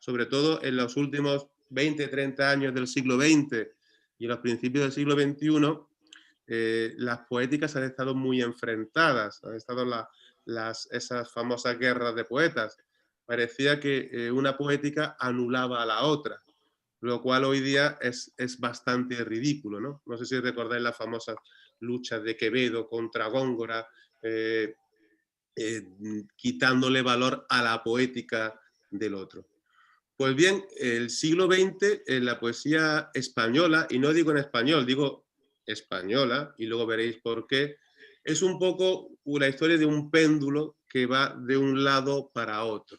sobre todo en los últimos 20, 30 años del siglo XX y en los principios del siglo XXI, las poéticas han estado muy enfrentadas, han estado esas famosas guerras de poetas. Parecía que una poética anulaba a la otra, lo cual hoy día es bastante ridículo, ¿no? No sé si recordáis las famosas luchas de Quevedo contra Góngora, quitándole valor a la poética del otro. Pues bien, el siglo XX en la poesía española, y no digo en español, digo española, y luego veréis por qué, es un poco una historia de un péndulo que va de un lado para otro,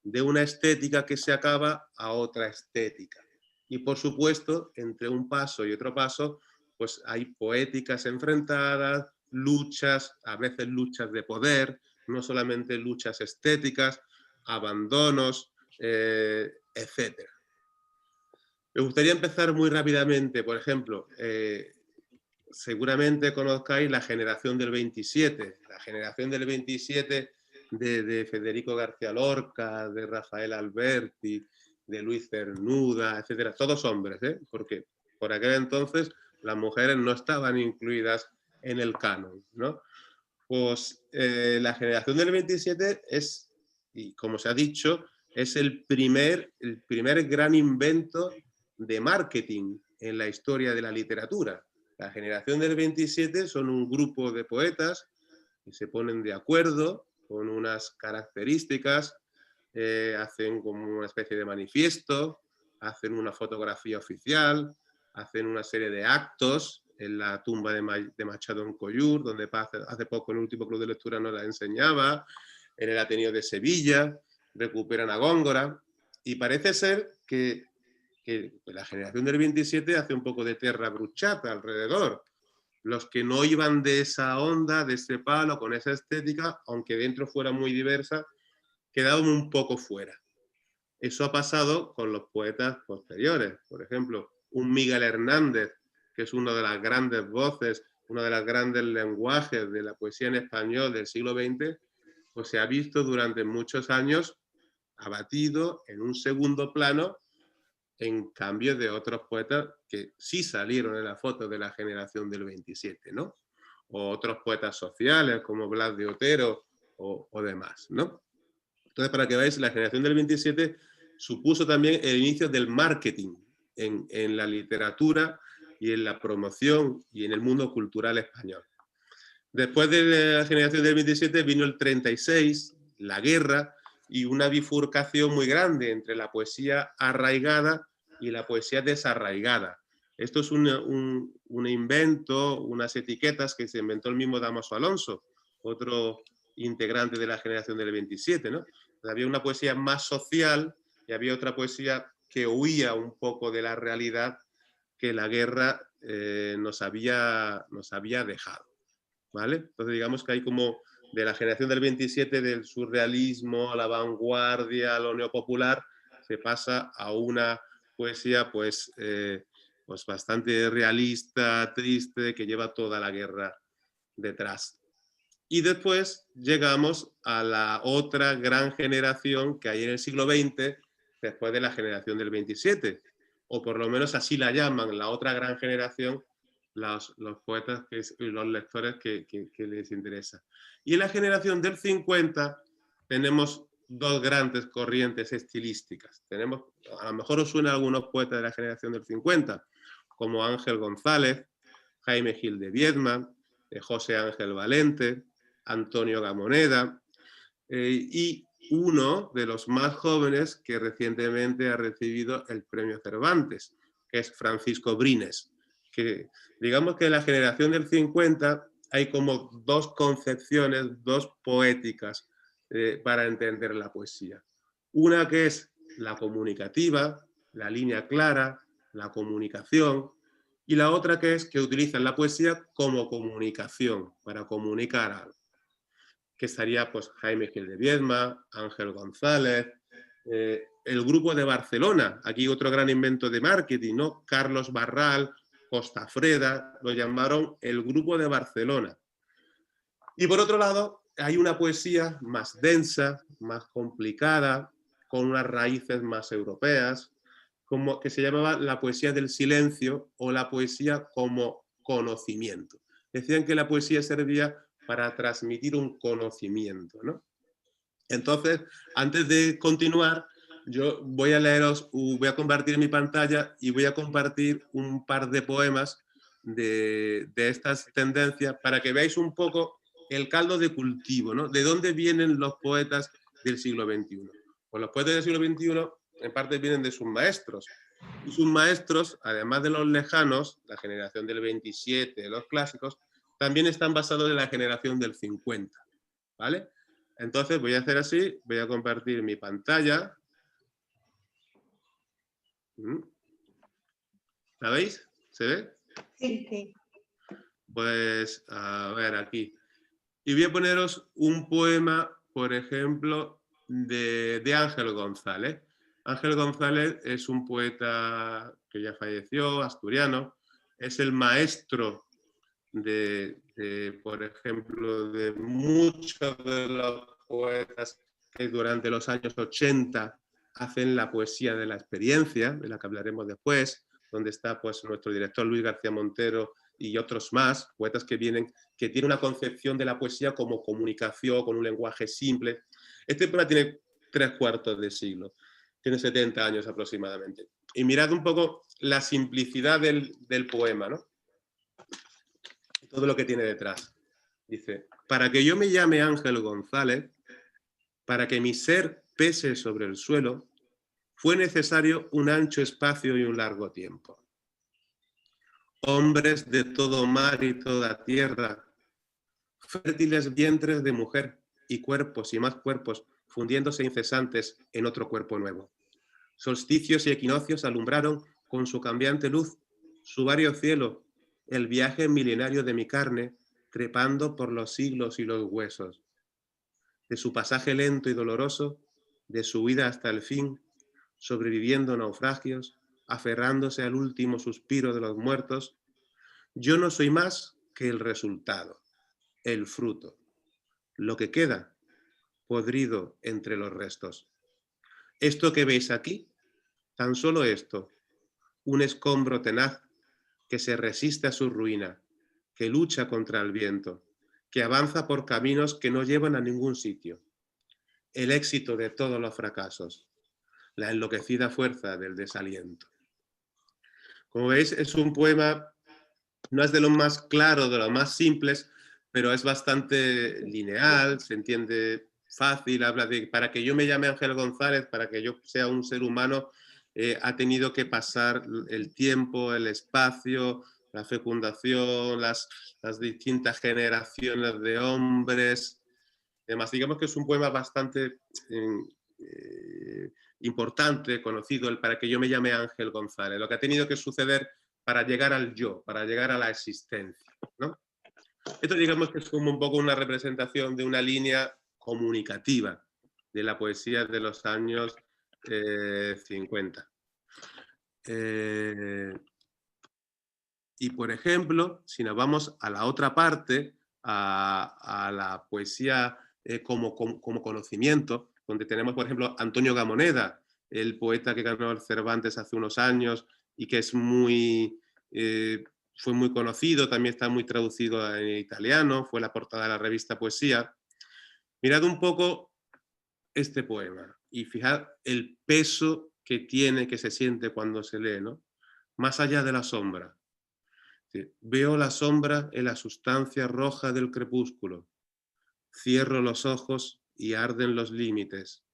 de una estética que se acaba a otra estética. Y por supuesto, entre un paso y otro paso, pues hay poéticas enfrentadas, luchas, a veces luchas de poder, no solamente luchas estéticas, abandonos, etcétera. Me gustaría empezar muy rápidamente, por ejemplo, seguramente conozcáis la generación del 27, la generación del 27 de Federico García Lorca, de Rafael Alberti, de Luis Cernuda, etcétera, todos hombres, porque por aquel entonces las mujeres no estaban incluidas en el canon, ¿no? Pues la generación del 27 es, y como se ha dicho, es el primer gran invento de marketing en la historia de la literatura. La generación del 27 son un grupo de poetas que se ponen de acuerdo con unas características, hacen como una especie de manifiesto, hacen una fotografía oficial, hacen una serie de actos en la tumba de Machado en Collur, donde hace poco en el último club de lectura nos la enseñaba, en el Ateneo de Sevilla, recuperan a Góngora, y parece ser que la generación del 27 hace un poco de terra bruchata alrededor. Los que no iban de esa onda, de ese palo, con esa estética, aunque dentro fuera muy diversa, quedaban un poco fuera. Eso ha pasado con los poetas posteriores. Por ejemplo, un Miguel Hernández, que es una de las grandes voces, uno de los grandes lenguajes de la poesía en español del siglo XX, pues se ha visto durante muchos años abatido en un segundo plano en cambio de otros poetas que sí salieron en la foto de la generación del 27, ¿no? O otros poetas sociales como Blas de Otero o demás, ¿no? Entonces, para que veáis, la generación del 27 supuso también el inicio del marketing en la literatura y en la promoción y en el mundo cultural español. Después de la generación del 27 vino el 36, la guerra y una bifurcación muy grande entre la poesía arraigada y la poesía desarraigada. Esto es un invento, unas etiquetas que se inventó el mismo Dámaso Alonso, otro integrante de la generación del 27, ¿no? Había una poesía más social y había otra poesía que huía un poco de la realidad que la guerra nos había dejado, ¿vale? Entonces digamos que hay como de la generación del 27, del surrealismo, a la vanguardia, a lo neopopular, se pasa a una poesía pues bastante realista, triste, que lleva toda la guerra detrás. Y después llegamos a la otra gran generación que hay en el siglo XX, después de la generación del 27, o por lo menos así la llaman, la otra gran generación, los poetas y los lectores que les interesa. Y en la generación del 50 tenemos dos grandes corrientes estilísticas. Tenemos, a lo mejor os suenan algunos poetas de la generación del 50, como Ángel González, Jaime Gil de Viedma, José Ángel Valente, Antonio Gamoneda, y uno de los más jóvenes que recientemente ha recibido el premio Cervantes, que es Francisco Brines. Que digamos que en la generación del 50 hay como dos concepciones, dos poéticas para entender la poesía. Una que es la comunicativa, la línea clara, la comunicación, y la otra que es que utilizan la poesía como comunicación, para comunicar algo. Que estaría pues Jaime Gil de Viedma, Ángel González, el grupo de Barcelona, aquí otro gran invento de marketing, ¿no? Carlos Barral, Costa Freda, lo llamaron el grupo de Barcelona. Y por otro lado, hay una poesía más densa, más complicada, con unas raíces más europeas, como que se llamaba la poesía del silencio o la poesía como conocimiento. Decían que la poesía servía para transmitir un conocimiento, ¿no? Entonces, antes de continuar, yo voy a leeros, voy a compartir mi pantalla y voy a compartir un par de poemas de estas tendencias para que veáis un poco el caldo de cultivo, ¿no? De dónde vienen los poetas del siglo XXI. Pues los poetas del siglo XXI en parte vienen de sus maestros. Y sus maestros, además de los lejanos, la generación del 27, los clásicos, también están basados en la generación del 50, ¿vale? Entonces voy a hacer así, voy a compartir mi pantalla. ¿La veis? ¿Se ve? Sí, sí. Pues a ver aquí. Y voy a poneros un poema, por ejemplo, de Ángel González. Ángel González es un poeta que ya falleció, asturiano. Es el maestro por ejemplo, de muchos de los poetas que durante los años 80 hacen la poesía de la experiencia, de la que hablaremos después, donde está pues, nuestro director Luis García Montero y otros más, poetas que tienen una concepción de la poesía como comunicación, con un lenguaje simple. Este poema tiene 3/4 de siglo, tiene 70 años aproximadamente. Y mirad un poco la simplicidad del poema, ¿no? Todo lo que tiene detrás. Dice, para que yo me llame Ángel González, para que mi ser pese sobre el suelo, fue necesario un ancho espacio y un largo tiempo. Hombres de todo mar y toda tierra, fértiles vientres de mujer y cuerpos y más cuerpos fundiéndose incesantes en otro cuerpo nuevo. Solsticios y equinoccios alumbraron con su cambiante luz su vario cielo, el viaje milenario de mi carne, trepando por los siglos y los huesos. De su pasaje lento y doloroso, de su huida hasta el fin, sobreviviendo naufragios, aferrándose al último suspiro de los muertos, yo no soy más que el resultado, el fruto, lo que queda podrido entre los restos. Esto que veis aquí, tan solo esto, un escombro tenaz que se resiste a su ruina, que lucha contra el viento, que avanza por caminos que no llevan a ningún sitio. El éxito de todos los fracasos, la enloquecida fuerza del desaliento. Como veis, es un poema, no es de los más claros, de los más simples, pero es bastante lineal, se entiende fácil, habla de, para que yo me llame Ángel González, para que yo sea un ser humano, ha tenido que pasar el tiempo, el espacio, la fecundación, las distintas generaciones de hombres. Además, digamos que es un poema bastante importante, conocido, el para que yo me llame Ángel González, lo que ha tenido que suceder para llegar al yo, para llegar a la existencia, ¿no? Esto digamos que es como un poco una representación de una línea comunicativa de la poesía de los años 50. Y por ejemplo, si nos vamos a la otra parte, a la poesía como conocimiento, donde tenemos, por ejemplo, Antonio Gamoneda, el poeta que ganó el Cervantes hace unos años y que es fue muy conocido, también está muy traducido en italiano, fue la portada de la revista Poesía. Mirad un poco este poema y fijad el peso que tiene, que se siente cuando se lee, ¿no? Más allá de la sombra. Veo la sombra en la sustancia roja del crepúsculo. Cierro los ojos y arden los límites.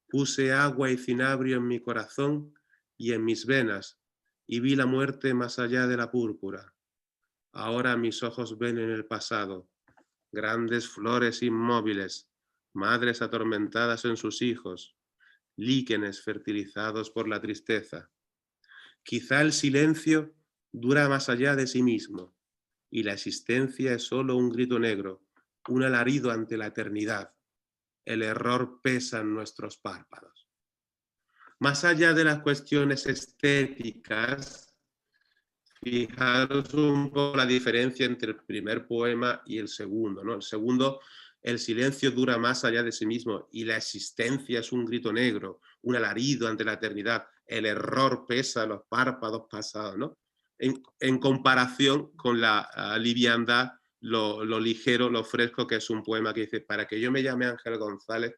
Puse agua y cinabrio en mi corazón y en mis venas, y vi la muerte más allá de la púrpura. Ahora mis ojos ven en el pasado, grandes flores inmóviles, madres atormentadas en sus hijos, líquenes fertilizados por la tristeza. Quizá el silencio dura más allá de sí mismo, y la existencia es solo un grito negro, un alarido ante la eternidad. El error pesa en nuestros párpados. Más allá de las cuestiones estéticas, fijaros un poco la diferencia entre el primer poema y el segundo, ¿no? El segundo el silencio dura más allá de sí mismo y la existencia es un grito negro, un alarido ante la eternidad, el error pesa los párpados pasados, ¿no? En comparación con la liviandad, lo ligero, lo fresco, que es un poema que dice, para que yo me llame Ángel González,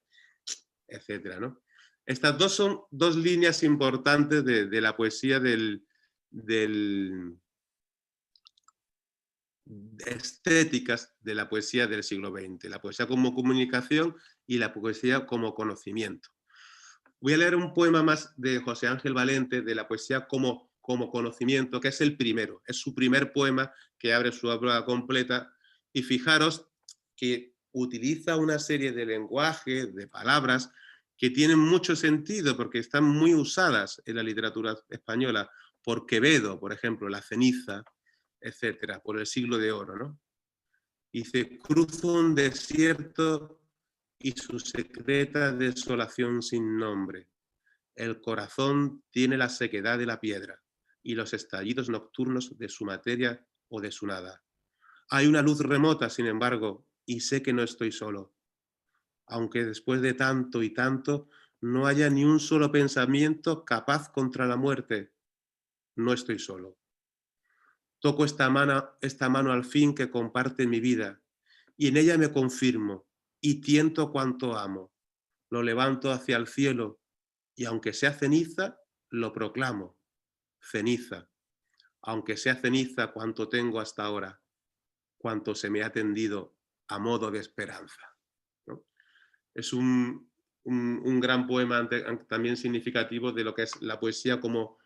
etcétera, ¿no? Estas dos son dos líneas importantes de la poesía estéticas de la poesía del siglo XX, la poesía como comunicación y la poesía como conocimiento. Voy a leer un poema más de José Ángel Valente, de la poesía como conocimiento, que es el primero, es su primer poema que abre su obra completa, y fijaros que utiliza una serie de lenguajes, de palabras, que tienen mucho sentido porque están muy usadas en la literatura española, por Quevedo, por ejemplo, La ceniza, etcétera, por el siglo de oro, ¿no? Dice, cruzo un desierto y su secreta desolación sin nombre. El corazón tiene la sequedad de la piedra y los estallidos nocturnos de su materia o de su nada. Hay una luz remota, sin embargo, y sé que no estoy solo. Aunque después de tanto y tanto no haya ni un solo pensamiento capaz contra la muerte, no estoy solo. Toco esta mano al fin que comparte mi vida, y en ella me confirmo, y tiento cuanto amo. Lo levanto hacia el cielo, y aunque sea ceniza, lo proclamo. Ceniza, aunque sea ceniza cuanto tengo hasta ahora, cuanto se me ha tendido a modo de esperanza, ¿no? Es un gran poema también significativo de lo que es la poesía como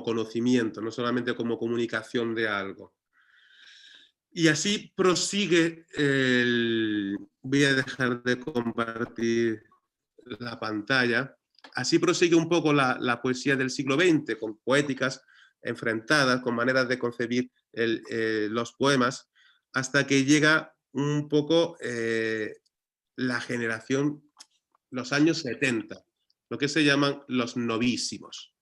conocimiento, no solamente como comunicación de algo. Y así prosigue voy a dejar de compartir la pantalla. Así prosigue un poco la poesía del siglo XX, con poéticas enfrentadas, con maneras de concebir los poemas, hasta que llega un poco la generación, los años 70, lo que se llaman los novísimos.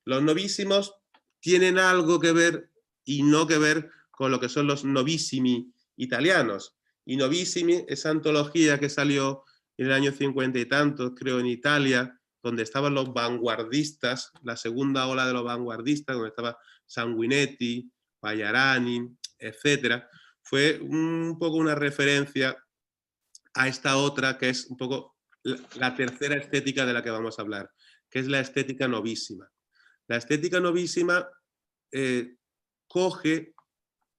Los novísimos tienen algo que ver y no que ver con lo que son los novissimi italianos. Y Novissimi, esa antología que salió en el año 50 y tantos, creo, en Italia, donde estaban los vanguardistas, la segunda ola de los vanguardistas, donde estaba Sanguinetti, Pagliarani, etc., fue un poco una referencia a esta otra que es un poco la tercera estética de la que vamos a hablar, que es la estética novísima. La estética novísima coge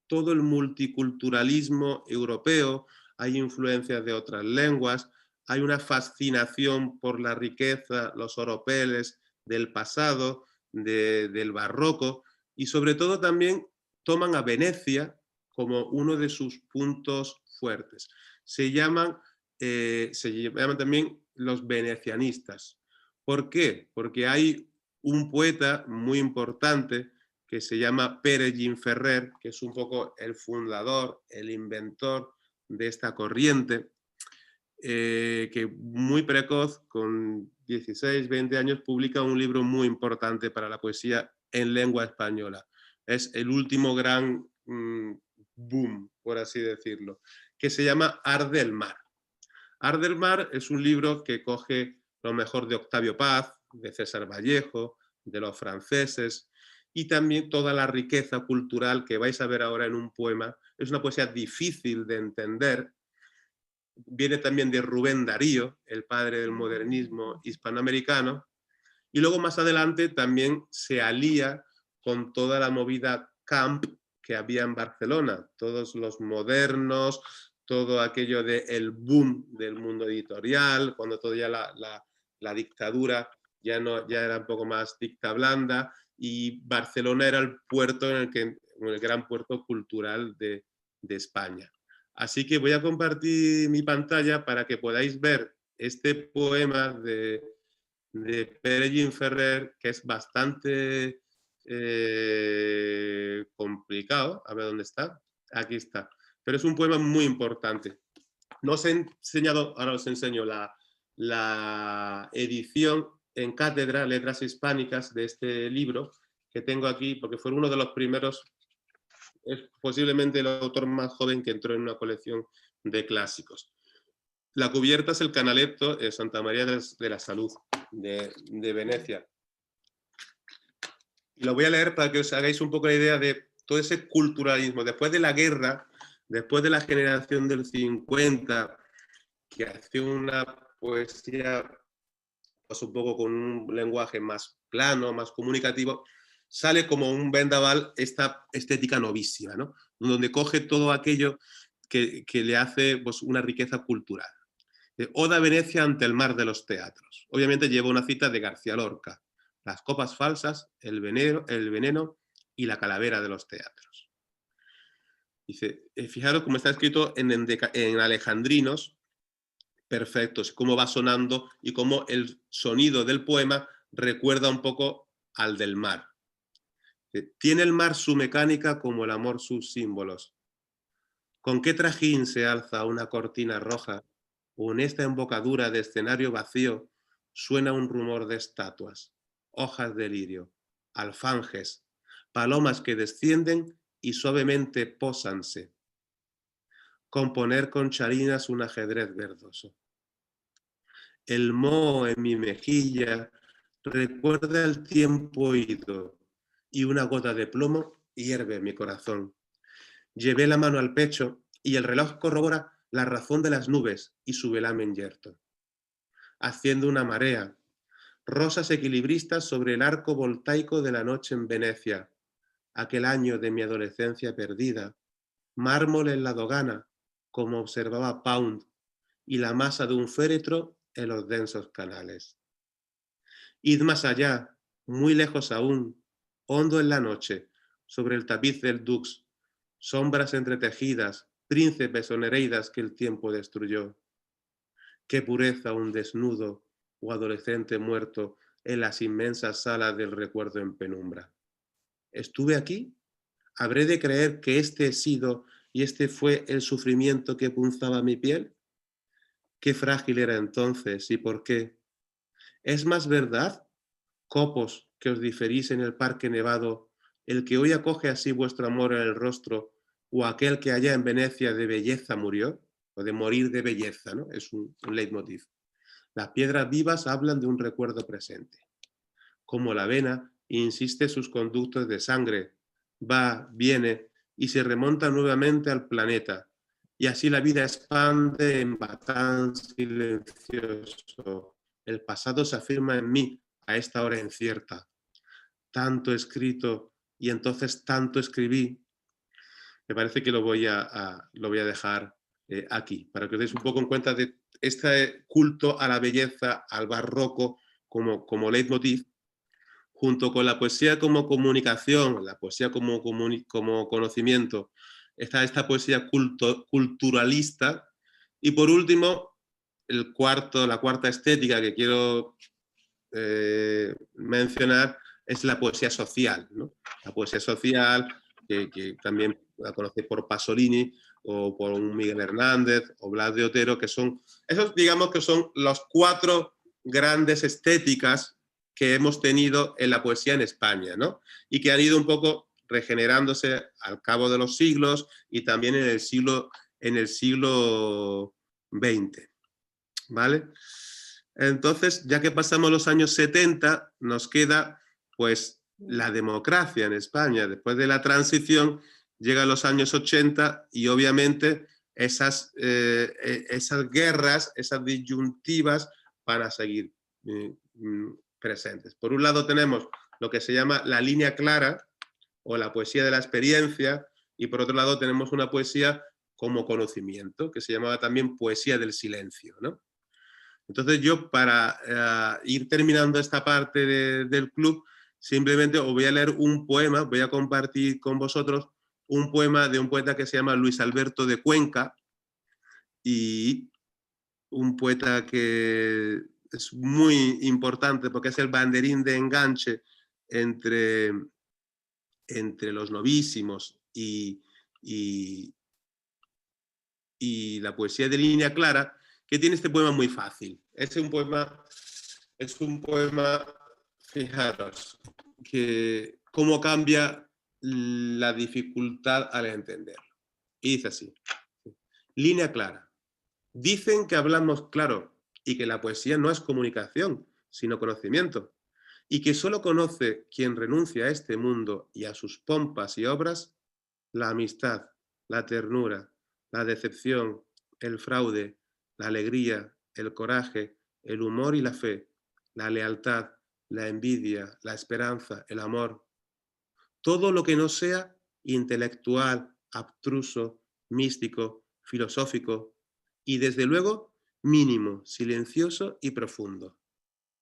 todo el multiculturalismo europeo, hay influencias de otras lenguas, hay una fascinación por la riqueza, los oropeles del pasado, del barroco, y sobre todo también toman a Venecia como uno de sus puntos fuertes. Se llaman también los venecianistas. ¿Por qué? Porque hay un poeta muy importante que se llama Pere Gimferrer, que es un poco el fundador, el inventor de esta corriente, que muy precoz, con 16, 20 años, publica un libro muy importante para la poesía en lengua española. Es el último gran boom, por así decirlo, que se llama Arde el mar. Arde el mar es un libro que coge lo mejor de Octavio Paz, de César Vallejo, de los franceses, y también toda la riqueza cultural que vais a ver ahora en un poema. Es una poesía difícil de entender. Viene también de Rubén Darío, el padre del modernismo hispanoamericano, y luego más adelante también se alía con toda la movida camp que había en Barcelona, todos los modernos, todo aquello del boom del mundo editorial, cuando todavía la dictadura ya era un poco más dicta blanda, y Barcelona era el puerto el gran puerto cultural de España. Así que voy a compartir mi pantalla para que podáis ver este poema de Pere Gimferrer, que es bastante complicado. A ver dónde está. Aquí está. Pero es un poema muy importante. No os he enseñado, ahora os enseño la edición en cátedra, letras hispánicas, de este libro que tengo aquí, porque fue uno de los primeros, es posiblemente el autor más joven que entró en una colección de clásicos. La cubierta es el Canaletto de Santa María de la Salud de Venecia. Y lo voy a leer para que os hagáis un poco la idea de todo ese culturalismo. Después de la guerra, después de la generación del 50, que hacía una poesía pues un poco con un lenguaje más plano, más comunicativo, sale como un vendaval esta estética novísima, ¿no? Donde coge todo aquello que le hace pues, una riqueza cultural. Oda a Venecia ante el mar de los teatros. Obviamente lleva una cita de García Lorca. Las copas falsas, el veneno y la calavera de los teatros. Dice, fijaros cómo está escrito en alejandrinos perfectos, cómo va sonando y cómo el sonido del poema recuerda un poco al del mar. Tiene el mar su mecánica como el amor sus símbolos. ¿Con qué trajín se alza una cortina roja? O en esta embocadura de escenario vacío suena un rumor de estatuas, hojas de lirio, alfanjes, palomas que descienden y suavemente pósanse. Componer con charinas un ajedrez verdoso. El moho en mi mejilla recuerda el tiempo ido y una gota de plomo hierve mi corazón. Llevé la mano al pecho y el reloj corrobora la razón de las nubes y su velamen yerto. Haciendo una marea, rosas equilibristas sobre el arco voltaico de la noche en Venecia, aquel año de mi adolescencia perdida, mármol en la dogana, como observaba Pound, y la masa de un féretro en los densos canales. Id más allá, muy lejos aún, hondo en la noche, sobre el tapiz del Dux, sombras entretejidas, príncipes o nereidas que el tiempo destruyó. Qué pureza un desnudo o adolescente muerto en las inmensas salas del recuerdo en penumbra. ¿Estuve aquí? ¿Habré de creer que este he sido y este fue el sufrimiento que punzaba mi piel? Qué frágil era entonces y por qué. ¿Es más verdad, copos, que os diferís en el parque nevado, el que hoy acoge así vuestro amor en el rostro, o aquel que allá en Venecia de belleza murió, o de morir de belleza, ¿no? Es un leitmotiv. Las piedras vivas hablan de un recuerdo presente. Como la vena insiste sus conductos de sangre, va, viene y se remonta nuevamente al planeta. Y así la vida expande en batán silencioso. El pasado se afirma en mí a esta hora incierta. Tanto escrito y entonces tanto escribí. Me parece que lo voy a dejar aquí, para que os deis un poco en cuenta de este culto a la belleza, al barroco como leitmotiv, junto con la poesía como comunicación, la poesía como conocimiento, está esta poesía culturalista. Y por último, la cuarta estética que quiero mencionar es la poesía social, ¿no? La poesía social, que también la conocéis por Pasolini o por un Miguel Hernández o Blas de Otero, que son, esos digamos que son las cuatro grandes estéticas que hemos tenido en la poesía en España, ¿no? Y que han ido un poco regenerándose al cabo de los siglos y también en el siglo XX, ¿vale? Entonces, ya que pasamos los años 70, nos queda pues la democracia en España. Después de la transición llegan los años 80 y obviamente esas guerras, esas disyuntivas van a seguir presentes. Por un lado tenemos lo que se llama la línea clara o la poesía de la experiencia, y por otro lado tenemos una poesía como conocimiento, que se llamaba también poesía del silencio, ¿no? Entonces yo, para ir terminando esta parte del club, simplemente os voy a leer un poema, voy a compartir con vosotros un poema de un poeta que se llama Luis Alberto de Cuenca, y un poeta que es muy importante porque es el banderín de enganche entre los novísimos y la poesía de línea clara, que tiene este poema muy fácil. Es un poema, fijaros, que cómo cambia la dificultad al entenderlo. Y dice así: línea clara. Dicen que hablamos claro y que la poesía no es comunicación, sino conocimiento, y que solo conoce quien renuncia a este mundo y a sus pompas y obras la amistad, la ternura, la decepción, el fraude, la alegría, el coraje, el humor y la fe, la lealtad, la envidia, la esperanza, el amor. Todo lo que no sea intelectual, abstruso, místico, filosófico y desde luego mínimo, silencioso y profundo.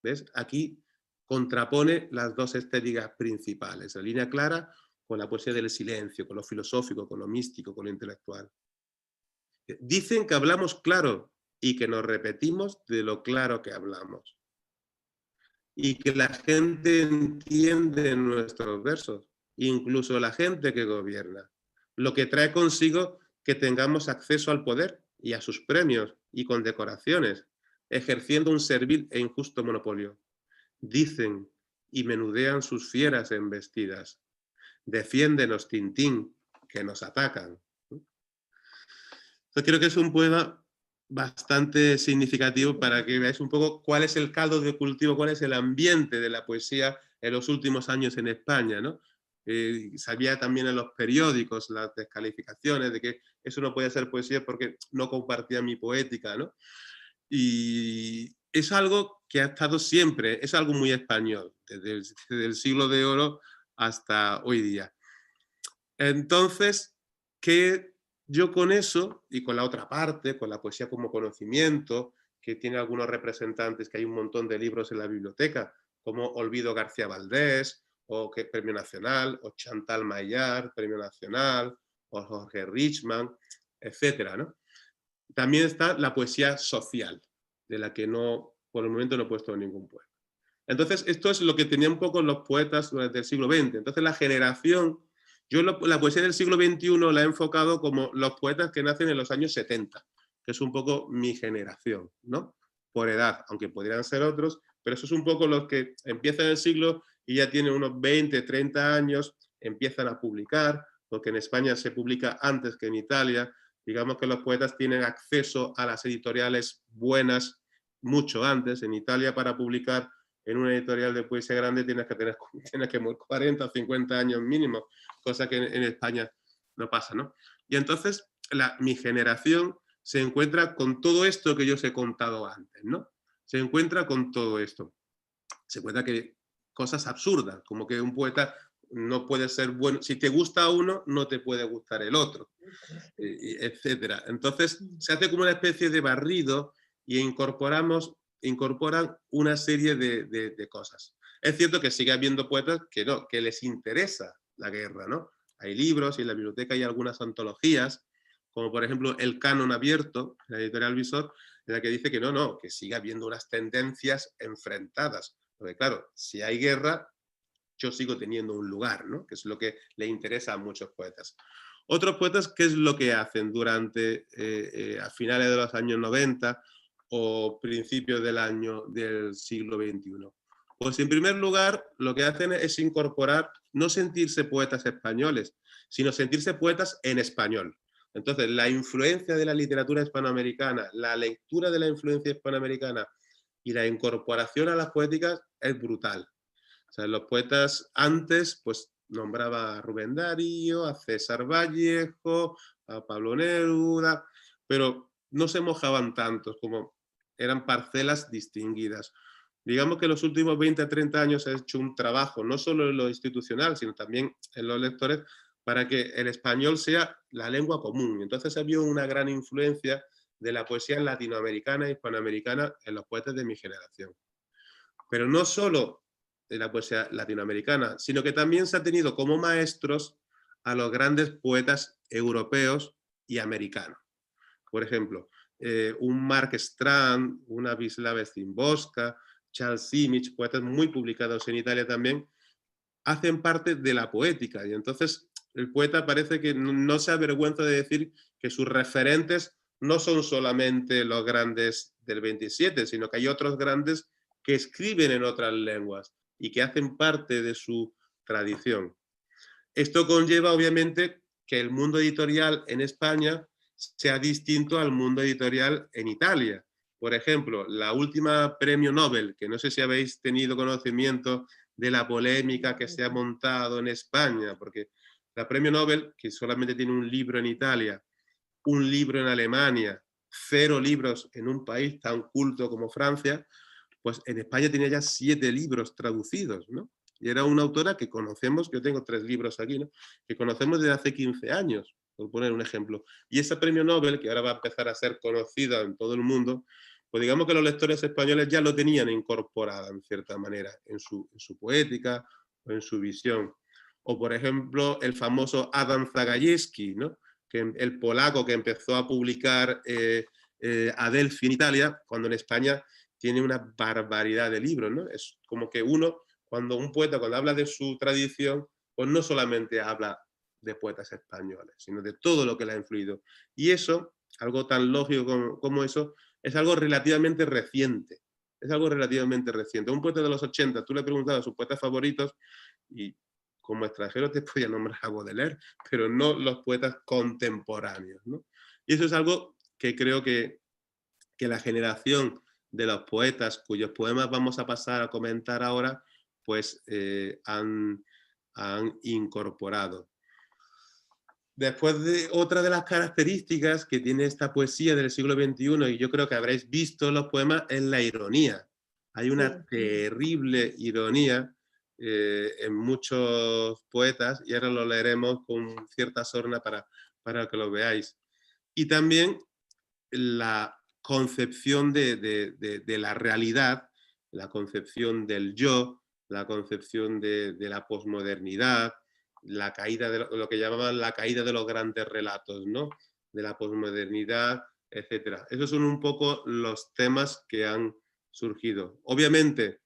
¿Ves? Aquí contrapone las dos estéticas principales, la línea clara con la poesía del silencio, con lo filosófico, con lo místico, con lo intelectual. Dicen que hablamos claro y que nos repetimos de lo claro que hablamos. Y que la gente entiende nuestros versos, incluso la gente que gobierna, lo que trae consigo que tengamos acceso al poder y a sus premios y condecoraciones, ejerciendo un servil e injusto monopolio. Dicen y menudean sus fieras embestidas. Defiéndenos, Tintín, que nos atacan. Yo creo que es un poema bastante significativo para que veáis un poco cuál es el caldo de cultivo, cuál es el ambiente de la poesía en los últimos años en España, ¿no? Sabía también en los periódicos las descalificaciones de que eso no puede ser poesía porque no compartía mi poética, ¿no? Y es algo que ha estado siempre, es algo muy español, desde el siglo de oro hasta hoy día. Entonces, que yo con eso y con la otra parte, con la poesía como conocimiento, que tiene algunos representantes, que hay un montón de libros en la biblioteca, como Olvido García Valdés, o que Premio Nacional, o Chantal Maillard, Premio Nacional, o Jorge Richman, etcétera, ¿no? También está la poesía social, de la que no, por el momento no he puesto ningún poema. Entonces, esto es lo que tenían un poco los poetas durante el siglo XX. Entonces, la generación, yo la poesía del siglo XXI la he enfocado como los poetas que nacen en los años 70, que es un poco mi generación, ¿no? Por edad, aunque podrían ser otros, pero eso es un poco los que empiezan el siglo y ya tienen unos 20, 30 años, empiezan a publicar, porque en España se publica antes que en Italia. Digamos que los poetas tienen acceso a las editoriales buenas mucho antes. En Italia, para publicar en una editorial de poesía grande tienes que 40 o 50 años mínimo, cosa que en España no pasa, ¿no? Y entonces mi generación se encuentra con todo esto que yo os he contado antes, ¿no? Se encuentra con todo esto. Se encuentra que cosas absurdas, como que un poeta no puede ser bueno, si te gusta uno, no te puede gustar el otro, etcétera. Entonces se hace como una especie de barrido y incorporan una serie de cosas. Es cierto que sigue habiendo poetas que no, que les interesa la guerra, ¿no? Hay libros y en la biblioteca hay algunas antologías, como por ejemplo El Canon Abierto, la editorial Visor, en la que dice que no, que sigue habiendo unas tendencias enfrentadas. Porque claro, si hay guerra, yo sigo teniendo un lugar, ¿no? Que es lo que le interesa a muchos poetas. Otros poetas, ¿qué es lo que hacen durante, a finales de los años 90 o principios del siglo XXI? Pues en primer lugar, lo que hacen es incorporar, no sentirse poetas españoles, sino sentirse poetas en español. Entonces, la influencia de la literatura hispanoamericana, la lectura de la influencia hispanoamericana y la incorporación a las poéticas es brutal. O sea, los poetas antes, pues nombraba a Rubén Darío, a César Vallejo, a Pablo Neruda, pero no se mojaban tantos, como eran parcelas distinguidas. Digamos que en los últimos 20 a 30 años se ha hecho un trabajo, no solo en lo institucional, sino también en los lectores, para que el español sea la lengua común. Entonces ha habido una gran influencia de la poesía latinoamericana e hispanoamericana en los poetas de mi generación. Pero no solo de la poesía latinoamericana, sino que también se ha tenido como maestros a los grandes poetas europeos y americanos. Por ejemplo, un Mark Strand, una Wisława Szymborska, Charles Simic, poetas muy publicados en Italia también, hacen parte de la poética. Y entonces el poeta parece que no se avergüenza de decir que sus referentes no son solamente los grandes del 27, sino que hay otros grandes que escriben en otras lenguas y que hacen parte de su tradición. Esto conlleva, obviamente, que el mundo editorial en España sea distinto al mundo editorial en Italia. Por ejemplo, la última premio Nobel, que no sé si habéis tenido conocimiento de la polémica que se ha montado en España, porque la premio Nobel, que solamente tiene un libro en Italia, un libro en Alemania, 0 libros en un país tan culto como Francia, pues en España tenía ya 7 libros traducidos, ¿no? Y era una autora que conocemos, yo tengo 3 libros aquí, ¿no? Que conocemos desde hace 15 años, por poner un ejemplo. Y ese premio Nobel, que ahora va a empezar a ser conocida en todo el mundo, pues digamos que los lectores españoles ya lo tenían incorporado en cierta manera, en su poética o en su visión. O por ejemplo, el famoso Adam Zagajewski, ¿no? Que el polaco que empezó a publicar Adelphi en Italia, cuando en España tiene una barbaridad de libros, ¿no? Es como que cuando un poeta, cuando habla de su tradición, pues no solamente habla de poetas españoles, sino de todo lo que le ha influido. Y eso, algo tan lógico como eso, es algo relativamente reciente. Es algo relativamente reciente. Un poeta de los 80, tú le preguntabas a sus poetas favoritos y como extranjero te podía nombrar a Baudelaire, pero no los poetas contemporáneos, ¿no? Y eso es algo que creo que la generación de los poetas cuyos poemas vamos a pasar a comentar ahora, pues han incorporado. Después de otra de las características que tiene esta poesía del siglo XXI, y yo creo que habréis visto los poemas, es la ironía. Hay una terrible ironía en muchos poetas, y ahora lo leeremos con cierta sorna para que lo veáis. Y también la concepción de la realidad, la concepción del yo, la concepción de la posmodernidad, la caída de lo que llamaban la caída de los grandes relatos, ¿no? De la posmodernidad, etc. Esos son un poco los temas que han surgido. Obviamente,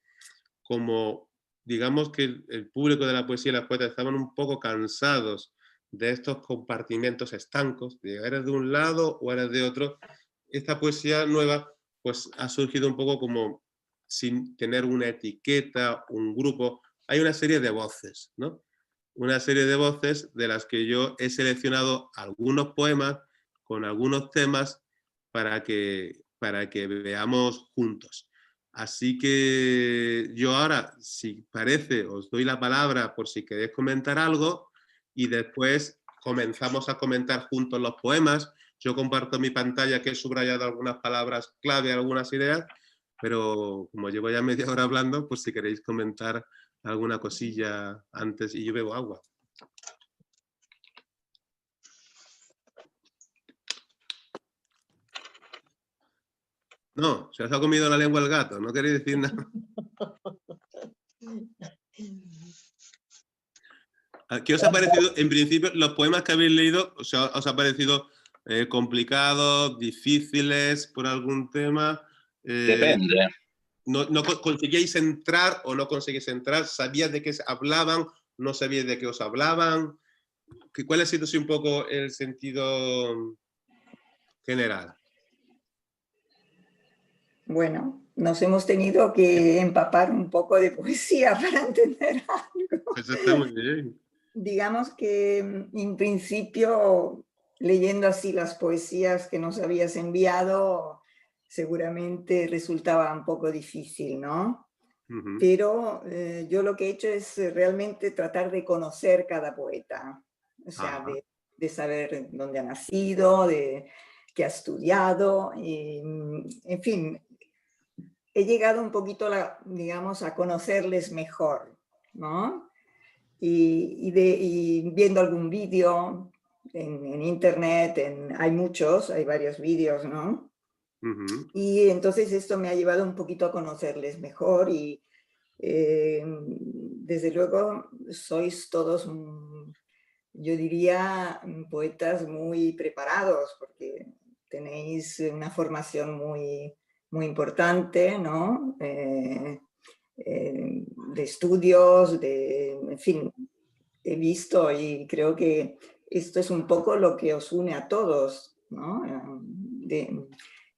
como digamos que el público de la poesía y las poetas estaban un poco cansados de estos compartimentos estancos, de eres de un lado o eres de otro, esta poesía nueva pues ha surgido un poco como sin tener una etiqueta, un grupo. Hay una serie de voces, ¿no? Una serie de voces de las que yo he seleccionado algunos poemas con algunos temas para que veamos juntos. Así que yo ahora, si parece, os doy la palabra por si queréis comentar algo y después comenzamos a comentar juntos los poemas. Yo comparto mi pantalla que he subrayado algunas palabras clave, algunas ideas, pero como llevo ya media hora hablando, pues si queréis comentar alguna cosilla antes, y yo bebo agua. No, se os ha comido la lengua el gato, no queréis decir nada. ¿Qué os ha parecido, en principio, los poemas que habéis leído? O sea, ¿os ha parecido complicados, difíciles por algún tema? Depende. ¿No conseguíais entrar o no conseguís entrar? ¿Sabías de qué hablaban? ¿No sabíais de qué os hablaban? ¿Cuál ha sido así un poco el sentido general? Bueno, nos hemos tenido que empapar un poco de poesía para entender algo. Eso está muy bien. Digamos que en principio, leyendo así las poesías que nos habías enviado, seguramente resultaba un poco difícil, ¿no? Uh-huh. Pero yo lo que he hecho es realmente tratar de conocer cada poeta, o sea, de saber dónde ha nacido, de qué ha estudiado, y, en fin, he llegado un poquito, digamos, a conocerles mejor, ¿no? Y viendo algún vídeo en internet, hay muchos, hay varios vídeos, ¿no? Uh-huh. Y entonces esto me ha llevado un poquito a conocerles mejor y desde luego sois todos, yo diría, poetas muy preparados porque tenéis una formación muy, muy importante, ¿no? De estudios, en fin, he visto y creo que esto es un poco lo que os une a todos, ¿no?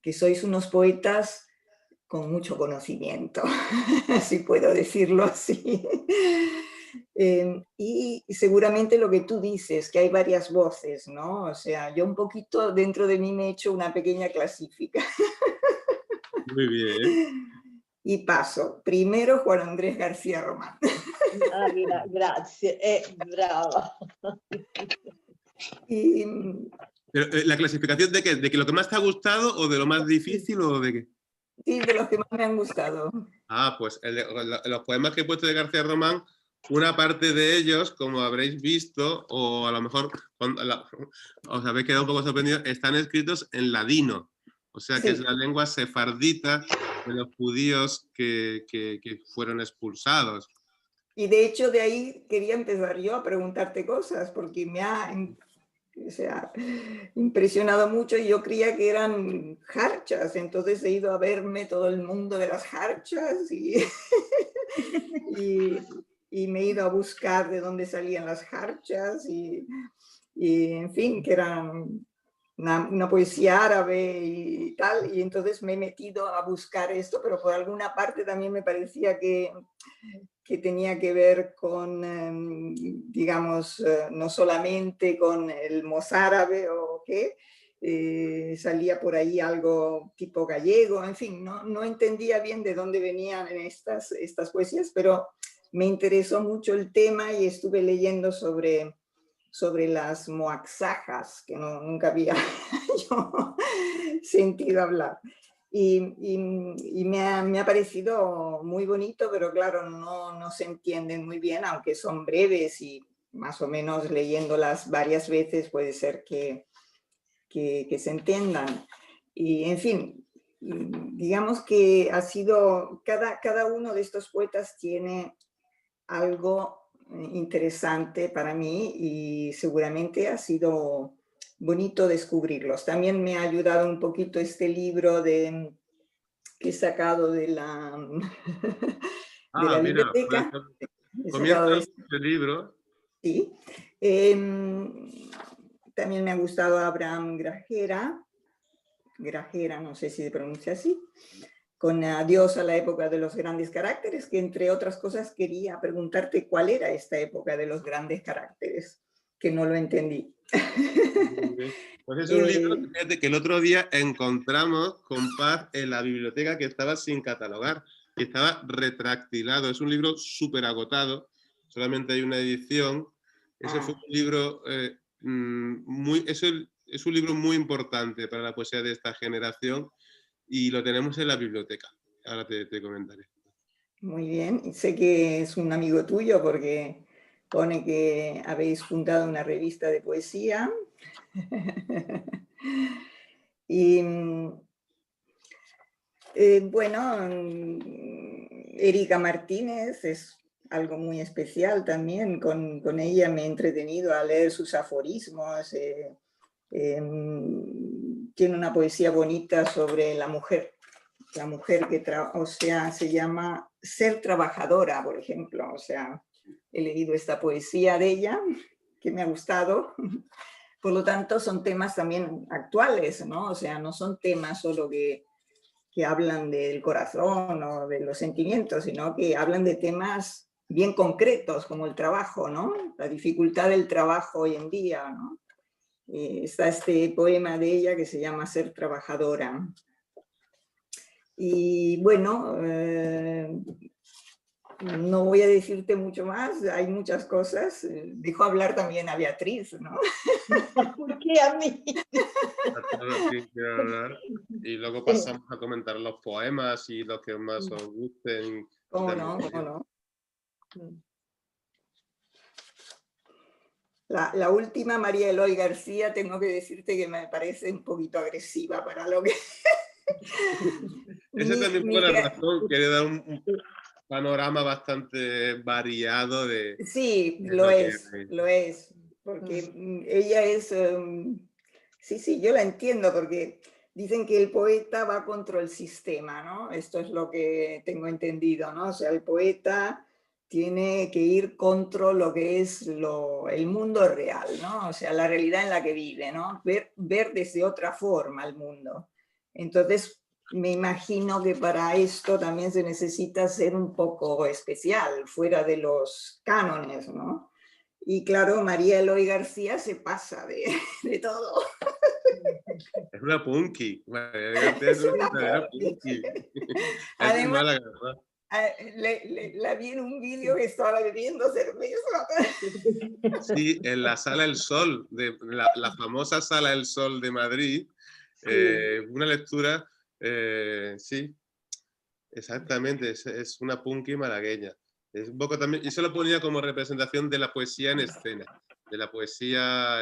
Que sois unos poetas con mucho conocimiento, si puedo decirlo así. Y seguramente lo que tú dices, que hay varias voces, ¿no? O sea, yo un poquito dentro de mí me he hecho una pequeña clasificación. Muy bien. Y paso. Primero, Juan Andrés García Román. Ah, mira, grazie, brava. Y, Pero, ¿la clasificación de qué? ¿De que lo que más te ha gustado o de lo más difícil o de qué? sí, de los que más me han gustado. Ah, pues los poemas que he puesto de García Román, una parte de ellos, como habréis visto, o a lo mejor os habéis quedado un poco sorprendidos, están escritos en ladino. O sea, que es Sí. la lengua sefardita de los judíos que fueron expulsados. Y de hecho de ahí quería empezar yo a preguntarte cosas, porque me ha impresionado mucho y yo creía que eran jarchas, entonces he ido a verme todo el mundo de las jarchas y, y me he ido a buscar de dónde salían las jarchas y en fin, que eran una poesía árabe y tal, y entonces me he metido a buscar esto, pero por alguna parte también me parecía que tenía que ver con, digamos, no solamente con el mozárabe o qué, salía por ahí algo tipo gallego, en fin, no entendía bien de dónde venían estas poesías, pero me interesó mucho el tema y estuve leyendo sobre las moaxajas, que nunca había yo sentido hablar. Y me ha parecido muy bonito, pero claro, no se entienden muy bien, aunque son breves y más o menos leyéndolas varias veces puede ser que se entiendan. Y en fin, digamos que ha sido, cada uno de estos poetas tiene algo interesante para mí y seguramente ha sido bonito descubrirlos. También me ha ayudado un poquito este libro que he sacado de la, de la Mira, biblioteca. comienza este libro. Sí. También me ha gustado Abraham Grajera, no sé si se pronuncia así, con Adiós a la época de los grandes caracteres, que entre otras cosas quería preguntarte cuál era esta época de los grandes caracteres, que no lo entendí. Pues es un libro, fíjate, que el otro día encontramos con Paz en la biblioteca, que estaba sin catalogar, que estaba retractilado. Es un libro súper agotado, solamente hay una edición. Ese fue un libro es un libro muy importante para la poesía de esta generación y lo tenemos en la biblioteca. Ahora te comentaré. Muy bien, y sé que es un amigo tuyo porque pone que habéis fundado una revista de poesía. Y bueno, Erika Martínez es algo muy especial también. Con ella me he entretenido a leer sus aforismos. Tiene una poesía bonita sobre la mujer que o sea, se llama Ser Trabajadora, por ejemplo. O sea, he leído esta poesía de ella que me ha gustado. Por lo tanto, son temas también actuales, ¿no? O sea, no son temas solo que hablan del corazón o de los sentimientos, sino que hablan de temas bien concretos, como el trabajo, ¿no? La dificultad del trabajo hoy en día, ¿no? Está este poema de ella que se llama Ser Trabajadora. Y bueno, no voy a decirte mucho más, hay muchas cosas. Dejo hablar también a Beatriz, ¿no? ¿Por qué a mí? Y luego pasamos a comentar los poemas y los que más os gusten. ¿Cómo no? ¿Cómo no? La última, María Eloy García, tengo que decirte que me parece un poquito agresiva para lo que... Esa también fue la razón, quería dar un panorama bastante variado de... Sí, lo es, porque ella es... sí, yo la entiendo, porque dicen que el poeta va contra el sistema, ¿no? Esto es lo que tengo entendido, ¿no? O sea, el poeta tiene que ir contra lo que es el mundo real, ¿no? O sea, la realidad en la que vive, ¿no? Ver desde otra forma el mundo. Entonces, me imagino que para esto también se necesita ser un poco especial, fuera de los cánones, ¿no? Y claro, María Eloy García se pasa de todo. Es una punky. María Eloy García es una verdadera punky. Es de Además, Málaga, ¿verdad? la vi en un vídeo que estaba bebiendo cerveza. Sí, en la Sala El Sol, la famosa Sala El Sol de Madrid, una lectura, sí, exactamente, es una punky malagueña. Es un poco también, y eso lo ponía como representación de la poesía en escena, de la poesía,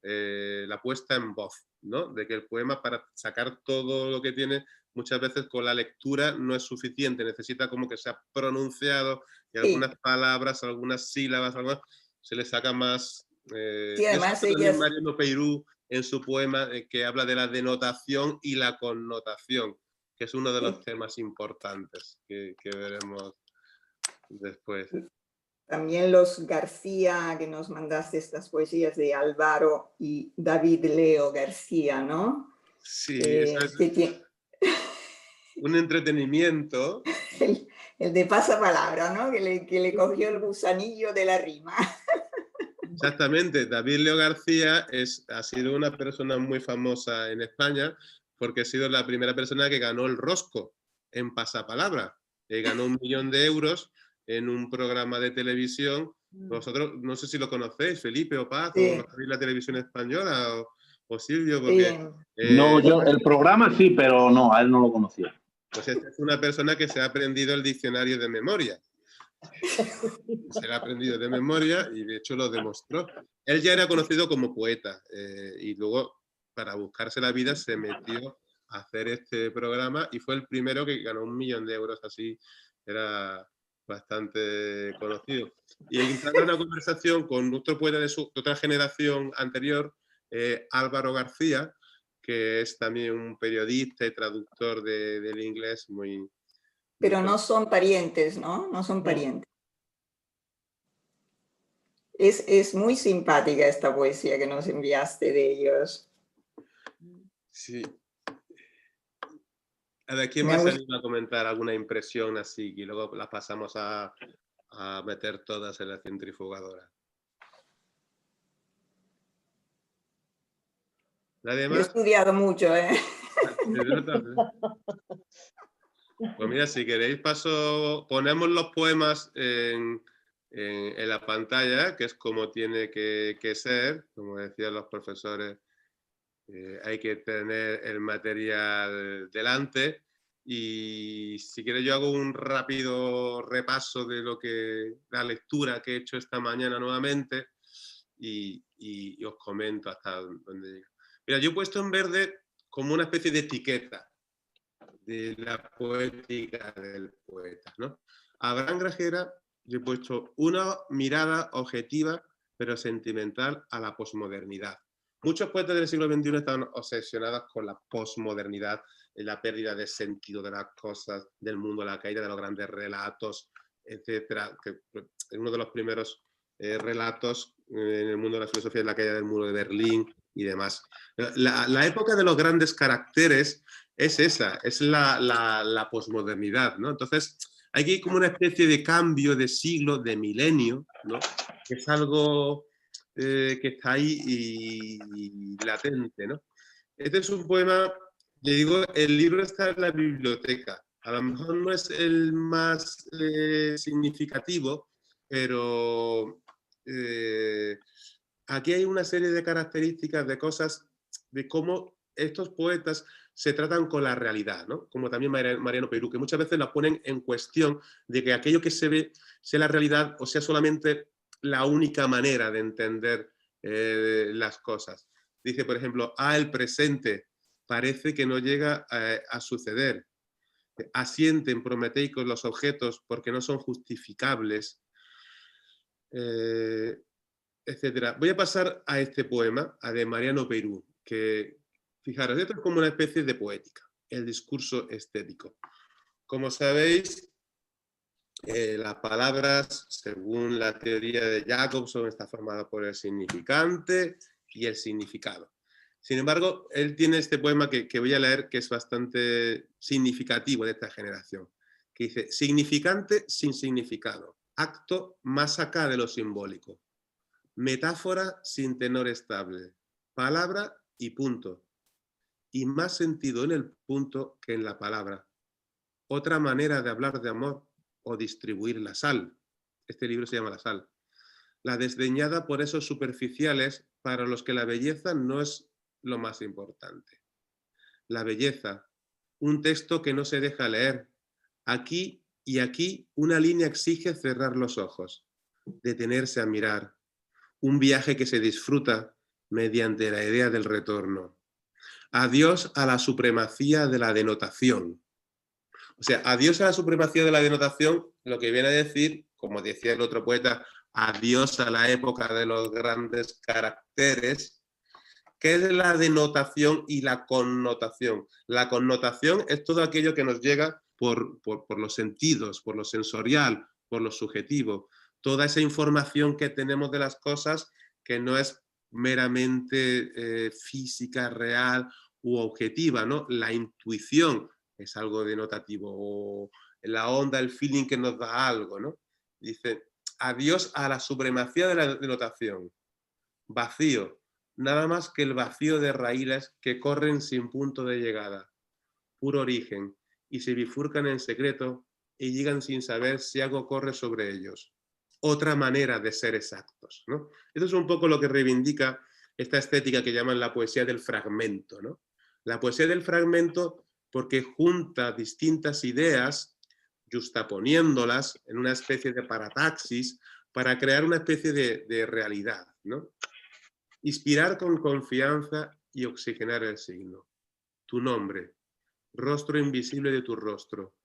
la puesta en voz, ¿no? De que el poema, para sacar todo lo que tiene, muchas veces con la lectura no es suficiente, necesita como que sea pronunciado y algunas Sí, palabras, algunas sílabas, algunas, se le saca más. sí, Y eso además también ellas, Mariano Peirú en su poema, que habla de la denotación y la connotación, que es uno de los sí, temas importantes que veremos después. también los García, que nos mandaste estas poesías de Álvaro y David Leo García, ¿no? Sí, eso es Que tiene, un entretenimiento. el, el de pasapalabra, ¿no? Que le cogió el gusanillo de la rima. Exactamente, David Leo García ha sido una persona muy famosa en España porque ha sido la primera persona que ganó el Rosco en pasapalabra. Ganó 1 millón de euros en un programa de televisión. Vosotros, no sé si lo conocéis, Felipe o Paz, o Sí, conocéis la televisión española, o Silvio, sí, porque No, yo el programa sí, pero no, a él no lo conocía. pues esta es una persona que se ha aprendido el diccionario de memoria. Se lo ha aprendido de memoria y de hecho lo demostró. Él ya era conocido como poeta y luego para buscarse la vida se metió a hacer este programa y fue el primero que ganó 1 millón de euros, así era bastante conocido. Y entrando en una conversación con otro poeta de otra generación anterior, Álvaro García, que es también un periodista y traductor del inglés muy pero no conocido. son parientes, ¿no? No son No. parientes. Es muy simpática esta poesía que nos enviaste de ellos. Sí. A ver, ¿quién Me ha más se gustado. anima a comentar alguna impresión así? Y luego las pasamos a meter todas en la centrifugadora. ¿Nadie Yo he más? estudiado mucho, ¿eh? Se nota, ¿eh? Pues mira, si queréis ponemos los poemas en la pantalla, que es como tiene que ser, como decían los profesores, hay que tener el material delante. Y si quieres yo hago un rápido repaso de la lectura que he hecho esta mañana nuevamente y os comento hasta dónde llega. Mira, yo he puesto en verde como una especie de etiqueta de la poética del poeta, ¿no? A Abraham Grajera yo he puesto una mirada objetiva pero sentimental a la posmodernidad. Muchos poetas del siglo XXI están obsesionados con la posmodernidad, la pérdida de sentido de las cosas, del mundo, la caída de los grandes relatos, etcétera. Que uno de los primeros relatos en el mundo de la filosofía es la caída del muro de Berlín y demás. La época de los grandes caracteres es esa, es la posmodernidad, ¿no? Entonces, hay que ir como una especie de cambio de siglo, de milenio, ¿no? Que es algo que está ahí y latente, ¿no? Este es un poema, le digo, el libro está en la biblioteca. A lo mejor no es el más significativo, pero aquí hay una serie de características, de cosas, de cómo estos poetas se tratan con la realidad, ¿no? Como también Mariano Peirú, que muchas veces la ponen en cuestión de que aquello que se ve sea la realidad o sea solamente la única manera de entender las cosas. Dice, por ejemplo, el presente parece que no llega a suceder. Asienten prometeicos los objetos porque no son justificables, etcétera. Voy a pasar a este poema, a de Mariano Peirú, que, fijaros, esto es como una especie de poética, el discurso estético. Como sabéis, las palabras, según la teoría de Jacobson, están formadas por el significante y el significado. Sin embargo, él tiene este poema que voy a leer, que es bastante significativo de esta generación, que dice: significante sin significado, acto más acá de lo simbólico, metáfora sin tenor estable, palabra y punto, y más sentido en el punto que en la palabra. Otra manera de hablar de amor o distribuir la sal. Este libro se llama La sal. La desdeñada por esos superficiales para los que la belleza no es lo más importante. La belleza, un texto que no se deja leer. Aquí y aquí una línea exige cerrar los ojos, detenerse a mirar. Un viaje que se disfruta mediante la idea del retorno. Adiós a la supremacía de la denotación. O sea, adiós a la supremacía de la denotación, lo que viene a decir, como decía el otro poeta, adiós a la época de los grandes caracteres, que es la denotación y la connotación. La connotación es todo aquello que nos llega por los sentidos, por lo sensorial, por lo subjetivo. Toda esa información que tenemos de las cosas que no es meramente física, real u objetiva, ¿no? La intuición es algo denotativo, o la onda, el feeling que nos da algo, ¿no? Dice, adiós a la supremacía de la denotación. Vacío, nada más que el vacío de raíles que corren sin punto de llegada, puro origen, y se bifurcan en secreto y llegan sin saber si algo corre sobre ellos. Otra manera de ser exactos, ¿no? Eso es un poco lo que reivindica esta estética que llaman la poesía del fragmento, ¿no? La poesía del fragmento porque junta distintas ideas, justaponiéndolas en una especie de parataxis para crear una especie de realidad, ¿no? Inspirar con confianza y oxigenar el signo. Tu nombre, rostro invisible de tu rostro,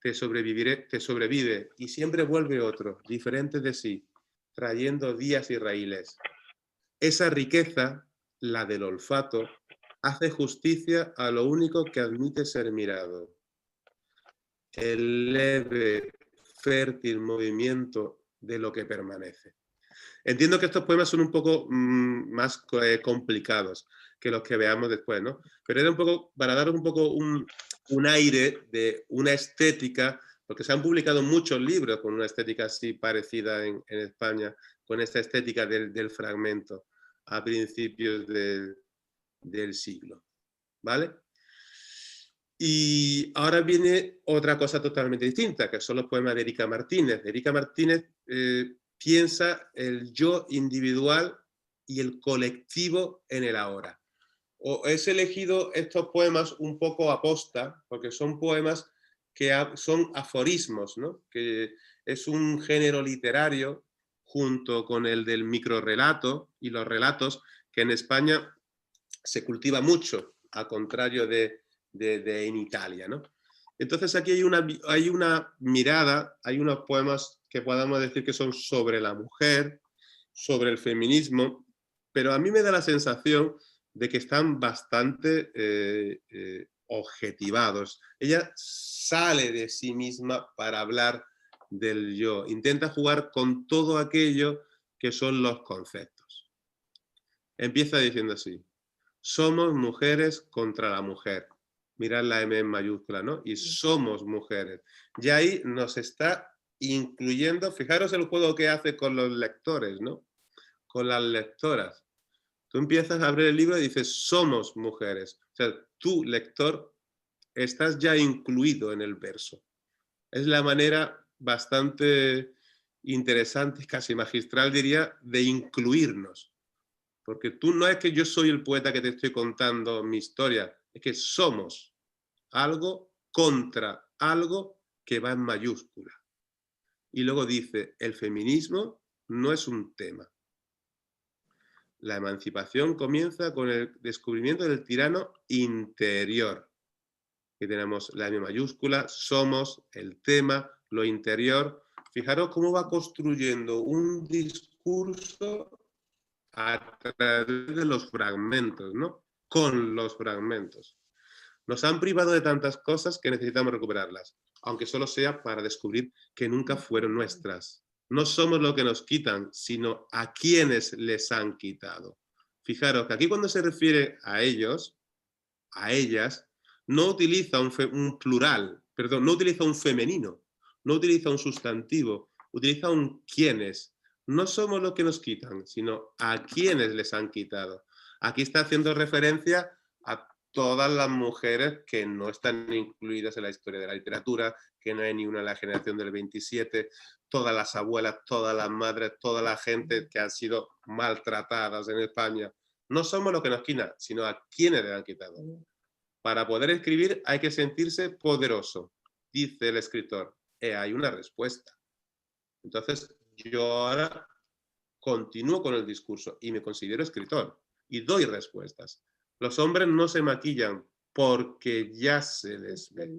te sobrevive y siempre vuelve otro, diferente de sí, trayendo días y raíles. Esa riqueza, la del olfato, hace justicia a lo único que admite ser mirado. El leve, fértil movimiento de lo que permanece. Entiendo que estos poemas son un poco más complicados que los que veamos después, ¿no? Pero era un poco para dar un poco un aire de una estética, porque se han publicado muchos libros con una estética así parecida en España, con esta estética del fragmento a principios del siglo, ¿vale? Y ahora viene otra cosa totalmente distinta, que son los poemas de Erika Martínez. Erika Martínez piensa el yo individual y el colectivo en el ahora. He elegido estos poemas un poco aposta, porque son poemas que son aforismos, ¿no? Que es un género literario junto con el del microrrelato y los relatos que en España se cultiva mucho, a contrario de en Italia, ¿no? Entonces aquí hay una mirada, hay unos poemas que podamos decir que son sobre la mujer, sobre el feminismo, pero a mí me da la sensación de que están bastante objetivados. Ella sale de sí misma para hablar del yo, intenta jugar con todo aquello que son los conceptos. Empieza diciendo así: somos mujeres contra la mujer. Mirad la M en mayúscula, ¿no? Y somos mujeres. Y ahí nos está incluyendo, fijaros el juego que hace con los lectores, ¿no? Con las lectoras. Tú empiezas a abrir el libro y dices, somos mujeres. O sea, tú, lector, estás ya incluido en el verso. Es la manera bastante interesante, casi magistral, diría, de incluirnos. Porque tú no es que yo soy el poeta que te estoy contando mi historia, es que somos algo contra algo que va en mayúscula. Y luego dice, el feminismo no es un tema. La emancipación comienza con el descubrimiento del tirano interior. Aquí tenemos la M mayúscula, somos, el tema, lo interior. Fijaros cómo va construyendo un discurso a través de los fragmentos, ¿no? Con los fragmentos. Nos han privado de tantas cosas que necesitamos recuperarlas, aunque solo sea para descubrir que nunca fueron nuestras. No somos lo que nos quitan, sino a quienes les han quitado. Fijaros que aquí cuando se refiere a ellos, a ellas, no utiliza un plural, perdón, no utiliza un femenino, no utiliza un sustantivo, utiliza un quiénes. No somos los que nos quitan, sino a quienes les han quitado. Aquí está haciendo referencia a todas las mujeres que no están incluidas en la historia de la literatura, que no hay ni una en la generación del 27, todas las abuelas, todas las madres, toda la gente que han sido maltratadas en España. No somos los que nos quitan, sino a quienes les han quitado. Para poder escribir hay que sentirse poderoso, dice el escritor. Hay una respuesta. Entonces, yo ahora continúo con el discurso y me considero escritor y doy respuestas. Los hombres no se maquillan porque ya se les ve.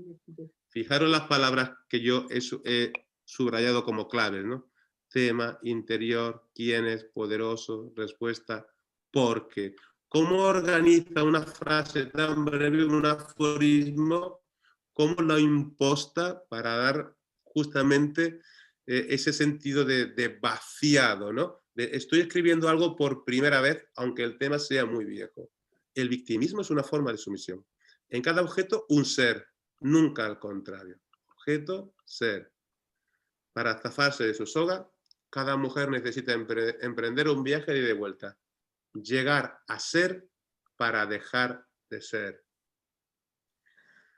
Fijaros las palabras que yo he subrayado como claves, ¿no? Tema, interior, quién es, poderoso, respuesta, porque. ¿Cómo organiza una frase tan breve, un aforismo? ¿Cómo lo imposta para dar justamente ese sentido de vaciado, ¿no? Estoy escribiendo algo por primera vez, aunque el tema sea muy viejo. El victimismo es una forma de sumisión. En cada objeto, un ser, nunca al contrario. Objeto, ser. Para zafarse de su soga, cada mujer necesita emprender un viaje de ida y vuelta. Llegar a ser para dejar de ser.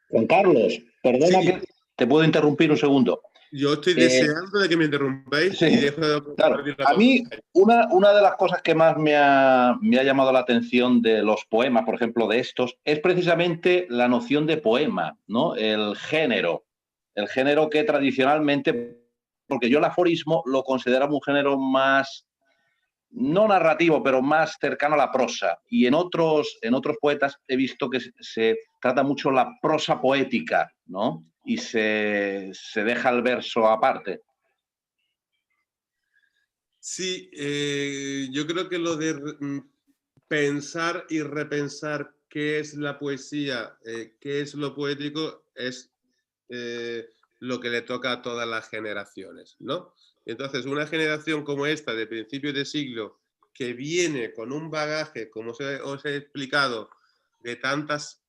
Juan Carlos, perdona Sí. que te puedo interrumpir un segundo. Yo estoy deseando de que me interrumpáis Sí, y dejo de claro. A mí, una de las cosas que más me ha llamado la atención de los poemas, por ejemplo, de estos, es precisamente la noción de poema, ¿no? El género que tradicionalmente, porque yo el aforismo lo considero un género más, no narrativo, pero más cercano a la prosa. Y en otros poetas he visto que se trata mucho la prosa poética, ¿no? Y se deja el verso aparte. Sí, yo creo que lo de pensar y repensar qué es la poesía, qué es lo poético, es lo que le toca a todas las generaciones, ¿no? Entonces, una generación como esta, de principios de siglo, que viene con un bagaje, como os he explicado, de tantos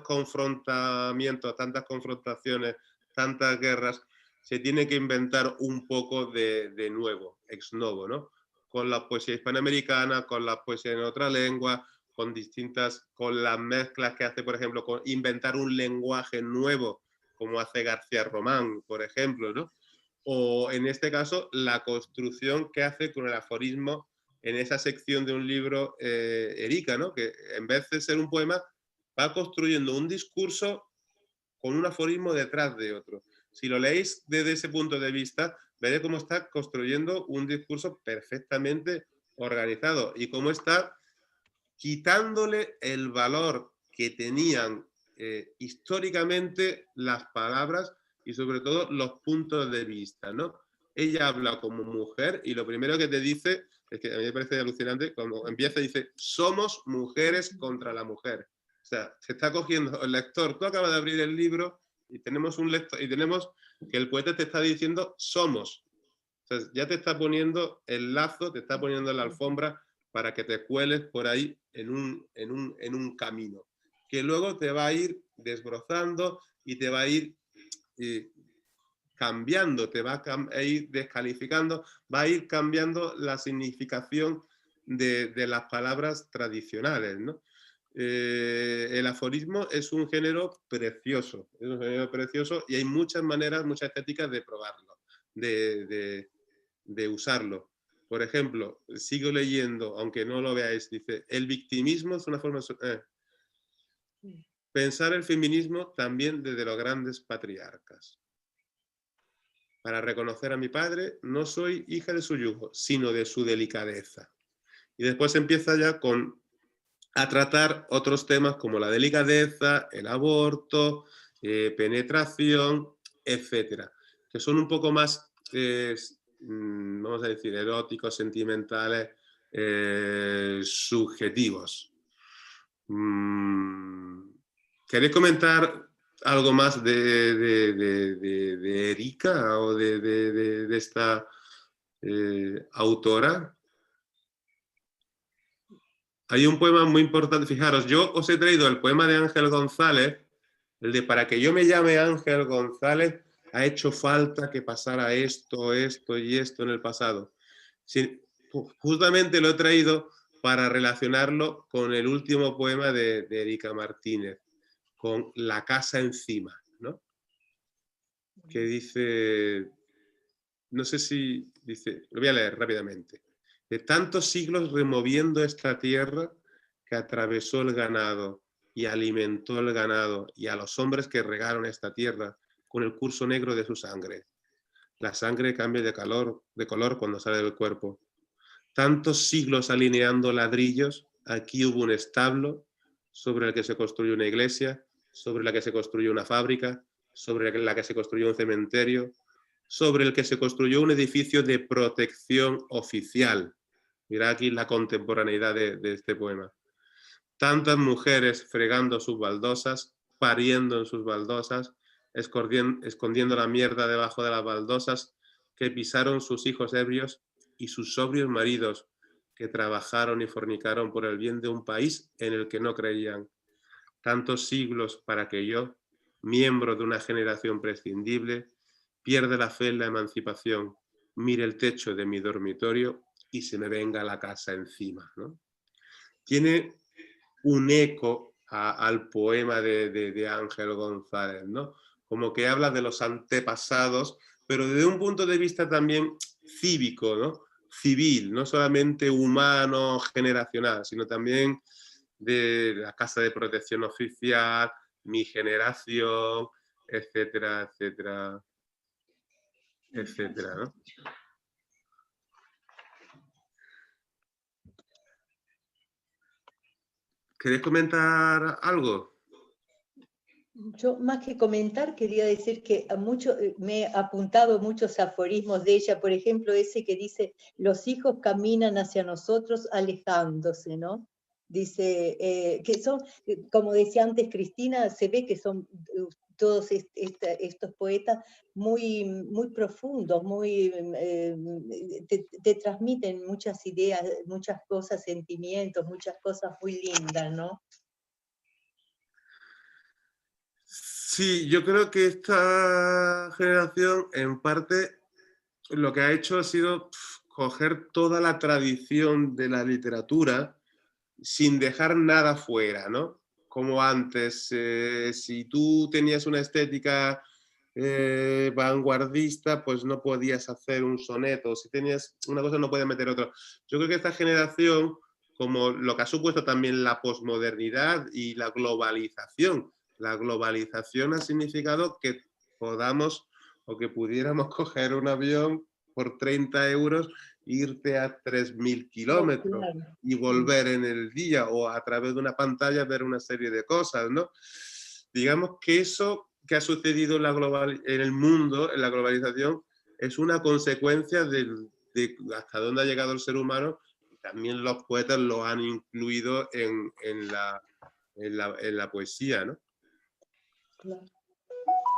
confrontamientos, tantas confrontaciones, tantas guerras, se tiene que inventar un poco de nuevo, ex novo, ¿no? Con la poesía hispanoamericana, con la poesía en otra lengua, con las mezclas que hace, por ejemplo, con inventar un lenguaje nuevo, como hace García Román, por ejemplo, ¿no? O en este caso, la construcción que hace con el aforismo en esa sección de un libro, Erika, ¿no? Que en vez de ser un poema, va construyendo un discurso con un aforismo detrás de otro. Si lo leéis desde ese punto de vista, veréis cómo está construyendo un discurso perfectamente organizado y cómo está quitándole el valor que tenían históricamente las palabras y sobre todo los puntos de vista, ¿no? Ella habla como mujer y lo primero que te dice, es que a mí me parece alucinante, cuando empieza dice, somos mujeres contra la mujer. O sea, se está cogiendo el lector, tú acabas de abrir el libro y tenemos un lector, y tenemos que el poeta te está diciendo somos. O sea, ya te está poniendo el lazo, te está poniendo la alfombra para que te cueles por ahí en un camino, que luego te va a ir desbrozando y te va a ir cambiando, te va a ir descalificando, va a ir cambiando la significación de las palabras tradicionales, ¿no? El aforismo es un género precioso, y hay muchas maneras, muchas estéticas de probarlo, de usarlo. Por ejemplo, sigo leyendo, aunque no lo veáis, dice, el victimismo es una forma... pensar el feminismo también desde los grandes patriarcas. Para reconocer a mi padre, no soy hija de su yugo, sino de su delicadeza. Y después empieza ya a tratar otros temas como la delicadeza, el aborto, penetración, etcétera, que son un poco más, vamos a decir, eróticos, sentimentales, subjetivos. ¿Queréis comentar algo más de Erika o de esta autora? Hay un poema muy importante, fijaros, yo os he traído el poema de Ángel González, el de para que yo me llame Ángel González, ha hecho falta que pasara esto, esto y esto en el pasado. Sí, justamente lo he traído para relacionarlo con el último poema de Erika Martínez, con La casa encima, ¿no? Que dice, no sé si dice, lo voy a leer rápidamente. De tantos siglos removiendo esta tierra que atravesó el ganado y alimentó el ganado y a los hombres que regaron esta tierra con el curso negro de su sangre. La sangre cambia de color cuando sale del cuerpo. Tantos siglos alineando ladrillos, aquí hubo un establo sobre el que se construyó una iglesia, sobre la que se construyó una fábrica, sobre la que se construyó un cementerio, sobre el que se construyó un edificio de protección oficial. Mirad aquí la contemporaneidad de este poema. Tantas mujeres fregando sus baldosas, pariendo en sus baldosas, escondiendo la mierda debajo de las baldosas, que pisaron sus hijos ebrios y sus sobrios maridos, que trabajaron y fornicaron por el bien de un país en el que no creían. Tantos siglos para que yo, miembro de una generación prescindible, pierda la fe en la emancipación, mire el techo de mi dormitorio y se me venga la casa encima, ¿no? Tiene un eco al poema de Ángel González, ¿no? Como que habla de los antepasados, pero desde un punto de vista también cívico, ¿no? Civil, no solamente humano, generacional, sino también de la Casa de Protección Oficial, mi generación, etcétera, etcétera, etcétera, ¿no? ¿Queréis comentar algo? Yo más que comentar quería decir que me he apuntado muchos aforismos de ella, por ejemplo ese que dice, los hijos caminan hacia nosotros alejándose, ¿no? Dice, que son, como decía antes Cristina, se ve que son todos estos poetas muy, muy profundos, te transmiten muchas ideas, muchas cosas, sentimientos, muchas cosas muy lindas, ¿no? Sí, yo creo que esta generación, en parte, lo que ha hecho ha sido coger toda la tradición de la literatura sin dejar nada fuera, ¿no? Como antes, si tú tenías una estética vanguardista, pues no podías hacer un soneto. Si tenías una cosa, no podías meter otra. Yo creo que esta generación, como lo que ha supuesto también la posmodernidad y la globalización ha significado que podamos o que pudiéramos coger un avión por 30 euros e irte a 3.000 kilómetros Claro. y volver en el día o a través de una pantalla ver una serie de cosas, ¿no? Digamos que eso que ha sucedido en el mundo, en la globalización, es una consecuencia de hasta dónde ha llegado el ser humano, y también los poetas lo han incluido en la poesía, ¿no? Claro.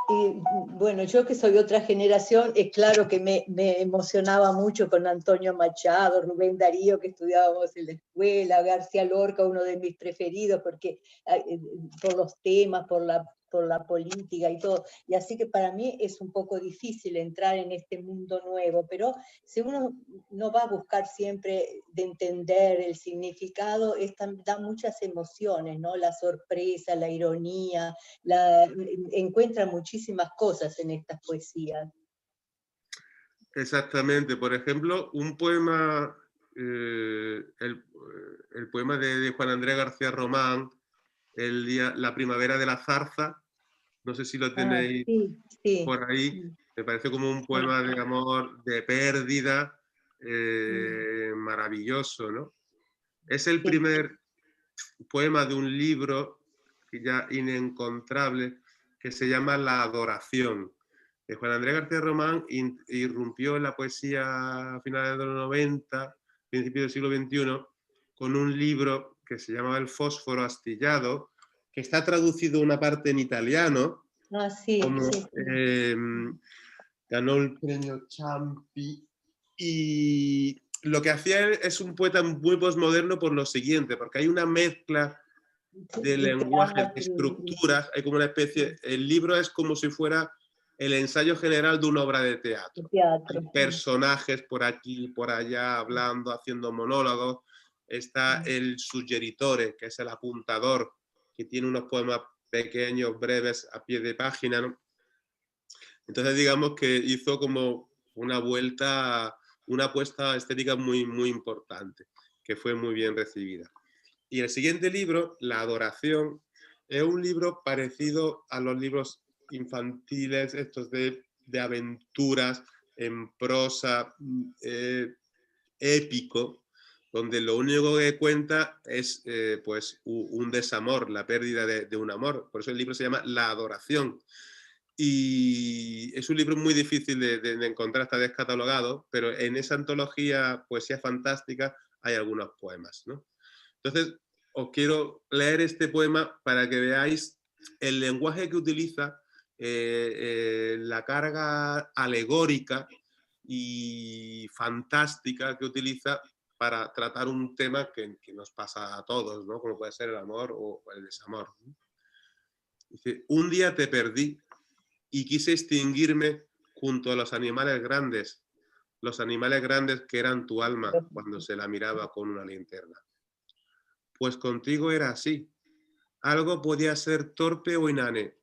Y bueno, yo que soy otra generación, es claro que me emocionaba mucho con Antonio Machado, Rubén Darío, que estudiábamos en la escuela, García Lorca, uno de mis preferidos, porque por los temas, por la política y todo. Y así que para mí es un poco difícil entrar en este mundo nuevo, pero si uno no va a buscar siempre de entender el significado, da muchas emociones, ¿no? La sorpresa, la ironía, encuentra muchísimas cosas en estas poesías. Exactamente. Por ejemplo, un poema, el poema de Juan Andrés García Román, La primavera de la zarza, no sé si lo tenéis Sí. por ahí, me parece como un poema de amor, de pérdida, maravilloso, ¿no? Es el primer poema de un libro que ya inencontrable que se llama La adoración. Juan Andrés García Román irrumpió en la poesía a finales de los 90, principios del siglo XXI, con un libro que se llamaba El fósforo astillado, que está traducido una parte en italiano, ganó el premio Ciampi, lo que hacía él es un poeta muy posmoderno por lo siguiente, porque hay una mezcla de lenguajes, de estructuras, hay como una especie, el libro es como si fuera el ensayo general de una obra de teatro. Hay personajes por aquí, por allá, hablando, haciendo monólogos. Está el suggeritore, que es el apuntador, que tiene unos poemas pequeños, breves, a pie de página, ¿no? Entonces digamos que hizo como una vuelta, una apuesta estética muy, muy importante, que fue muy bien recibida. Y el siguiente libro, La Adoración, es un libro parecido a los libros infantiles, estos de aventuras en prosa, épico, donde lo único que cuenta es pues un desamor, la pérdida de un amor. Por eso el libro se llama La Adoración. Y es un libro muy difícil de encontrar, está descatalogado, pero en esa antología Poesía Fantástica hay algunos poemas, ¿no? Entonces, os quiero leer este poema para que veáis el lenguaje que utiliza, la carga alegórica y fantástica que utiliza para tratar un tema que nos pasa a todos, ¿no? Como puede ser el amor o el desamor, ¿no? Dice, un día te perdí y quise extinguirme junto a los animales grandes que eran tu alma cuando se la miraba con una linterna. Pues contigo era así. Algo podía ser torpe o inane,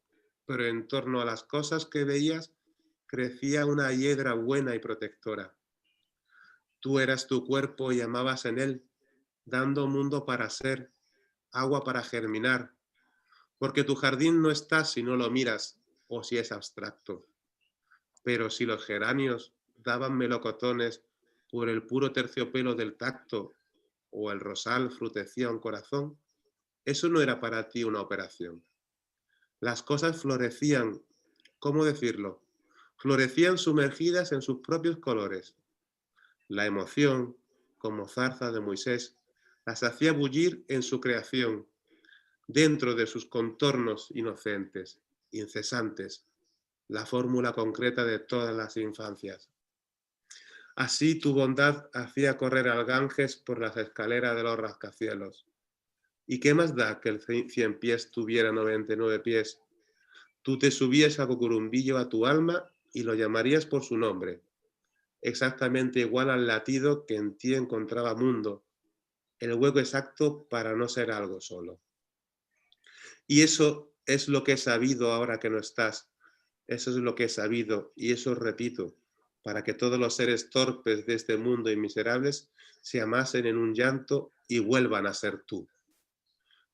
pero en torno a las cosas que veías crecía una hiedra buena y protectora. Tú eras tu cuerpo y amabas en él, dando mundo para ser, agua para germinar, porque tu jardín no está si no lo miras o si es abstracto. Pero si los geranios daban melocotones por el puro terciopelo del tacto o el rosal frutecía un corazón, eso no era para ti una operación. Las cosas florecían, ¿cómo decirlo? Florecían sumergidas en sus propios colores. La emoción, como zarza de Moisés, las hacía bullir en su creación, dentro de sus contornos inocentes, incesantes, la fórmula concreta de todas las infancias. Así tu bondad hacía correr al Ganges por las escaleras de los rascacielos. ¿Y qué más da que el 100 pies tuviera 99 pies? Tú te subías a Cucurumbillo a tu alma y lo llamarías por su nombre, exactamente igual al latido que en ti encontraba mundo, el hueco exacto para no ser algo solo. Y eso es lo que he sabido ahora que no estás. Eso es lo que he sabido y eso repito, para que todos los seres torpes de este mundo y miserables se amasen en un llanto y vuelvan a ser tú.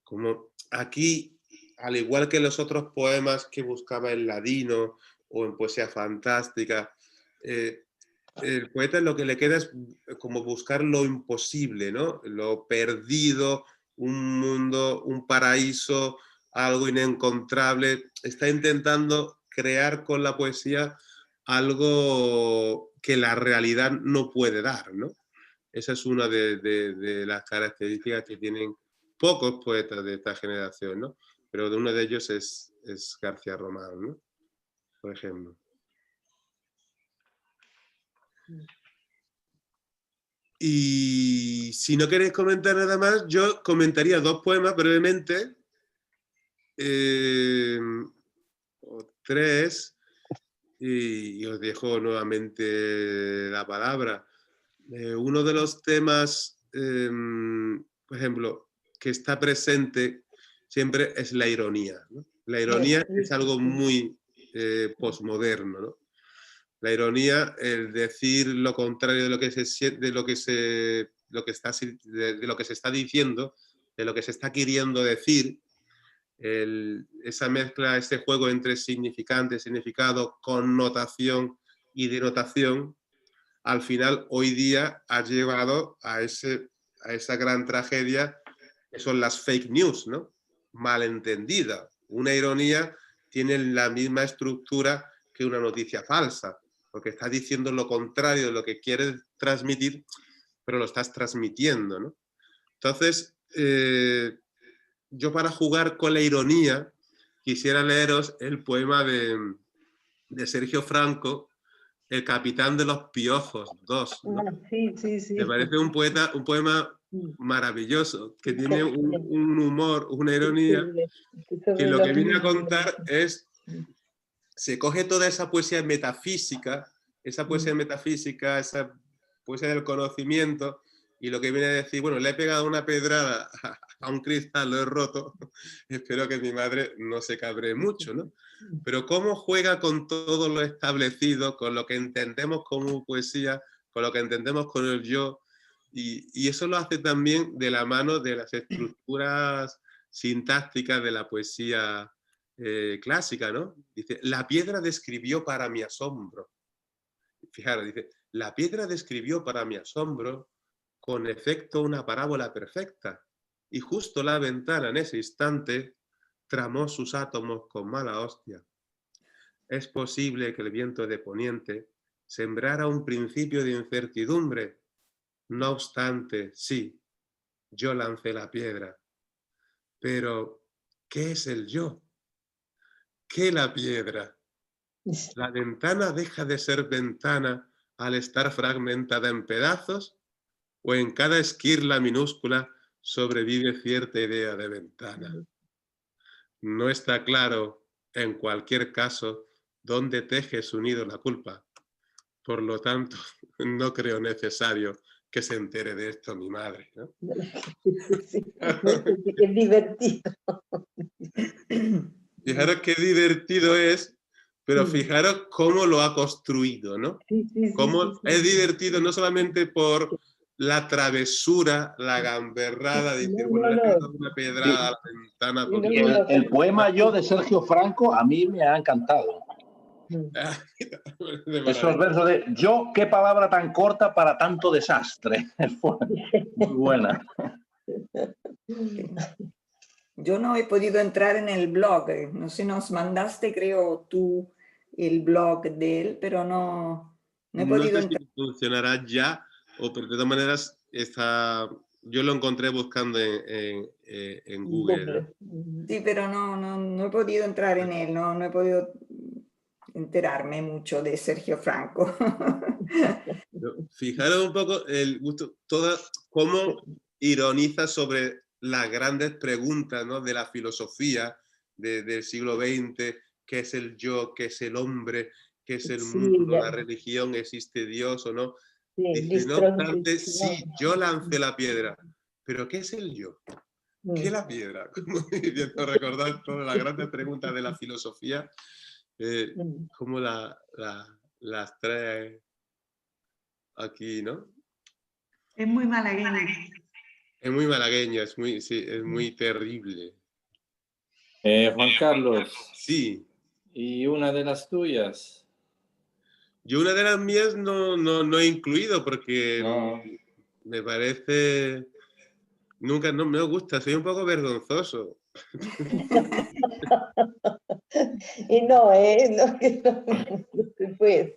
Como aquí, al igual que en los otros poemas que buscaba en ladino o en poesía fantástica, el poeta lo que le queda es como buscar lo imposible, ¿no? Lo perdido, un mundo, un paraíso, algo inencontrable. Está intentando crear con la poesía algo que la realidad no puede dar, ¿no? Esa es una de las características que tienen pocos poetas de esta generación, ¿no? Pero de uno de ellos es García Román, ¿no? Por ejemplo. Y si no queréis comentar nada más, yo comentaría dos poemas brevemente, o tres, y os dejo nuevamente la palabra. Uno de los temas, por ejemplo, que está presente siempre es la ironía, ¿no? La ironía es algo muy posmoderno, ¿no? La ironía, el decir lo contrario de lo que se siente, de lo que se está diciendo, de lo que se está queriendo decir, esa mezcla, ese juego entre significante, significado, connotación y denotación, al final hoy día ha llevado a esa gran tragedia que son las fake news, ¿no? Malentendida. Una ironía tiene la misma estructura que una noticia falsa, porque estás diciendo lo contrario de lo que quieres transmitir, pero lo estás transmitiendo, ¿no? Entonces, yo para jugar con la ironía quisiera leeros el poema de Sergio Franco, El capitán de los piojos, 2, ¿no? Sí, sí, sí. Me parece un poema maravilloso, que tiene un humor, una ironía, que lo que viene a contar es, se coge toda esa poesía metafísica, esa poesía del conocimiento, y lo que viene a decir, bueno, le he pegado una pedrada a un cristal, lo he roto, espero que mi madre no se cabree mucho, ¿no? Pero cómo juega con todo lo establecido, con lo que entendemos como poesía, con lo que entendemos con el yo, y eso lo hace también de la mano de las estructuras sintácticas de la poesía clásica, ¿no? Dice, la piedra describió para mi asombro. Fijaros, dice, la piedra describió para mi asombro con efecto una parábola perfecta, y justo la ventana en ese instante tramó sus átomos con mala hostia. Es posible que el viento de poniente sembrara un principio de incertidumbre. No obstante, sí, yo lancé la piedra. Pero, ¿qué es el yo? ¿Qué la piedra? ¿La ventana deja de ser ventana al estar fragmentada en pedazos? ¿O en cada esquirla minúscula sobrevive cierta idea de ventana? No está claro, en cualquier caso, dónde teje su nido la culpa. Por lo tanto, no creo necesario que se entere de esto mi madre, ¿no? Sí, es divertido. Fijaros qué divertido es, pero fijaros cómo lo ha construido, ¿no? Cómo es divertido no solamente por la travesura, la gamberrada, de decir, bueno, le he pegado una pedrada a la ventana. El poema Yo de Sergio Franco a mí me ha encantado. Esos versos de yo, qué palabra tan corta para tanto desastre. Muy buena. Yo no he podido entrar en el blog. No sé, nos mandaste, creo, tú el blog de él, pero no he podido entrar. No sé si funcionará ya, o pero de todas maneras yo lo encontré buscando en Google, ¿no? Sí, pero no he podido entrar en él, no he podido enterarme mucho de Sergio Franco. Fijaros un poco el gusto, cómo ironiza sobre las grandes preguntas, ¿no?, de la filosofía del siglo XX, qué es el yo, qué es el hombre, qué es el mundo, la religión, existe Dios o no. Dice, no obstante, sí, yo lancé la piedra, pero ¿qué es el yo? ¿Qué es la piedra? Como diciendo, recordar todas las grandes preguntas de la filosofía, cómo las trae aquí, ¿no? Es muy malagueño. Es muy malagueño, es muy terrible. Juan Carlos. Sí. ¿Y una de las tuyas? Yo una de las mías no he incluido porque me parece... Nunca no me gusta, soy un poco vergonzoso. Y no se puede.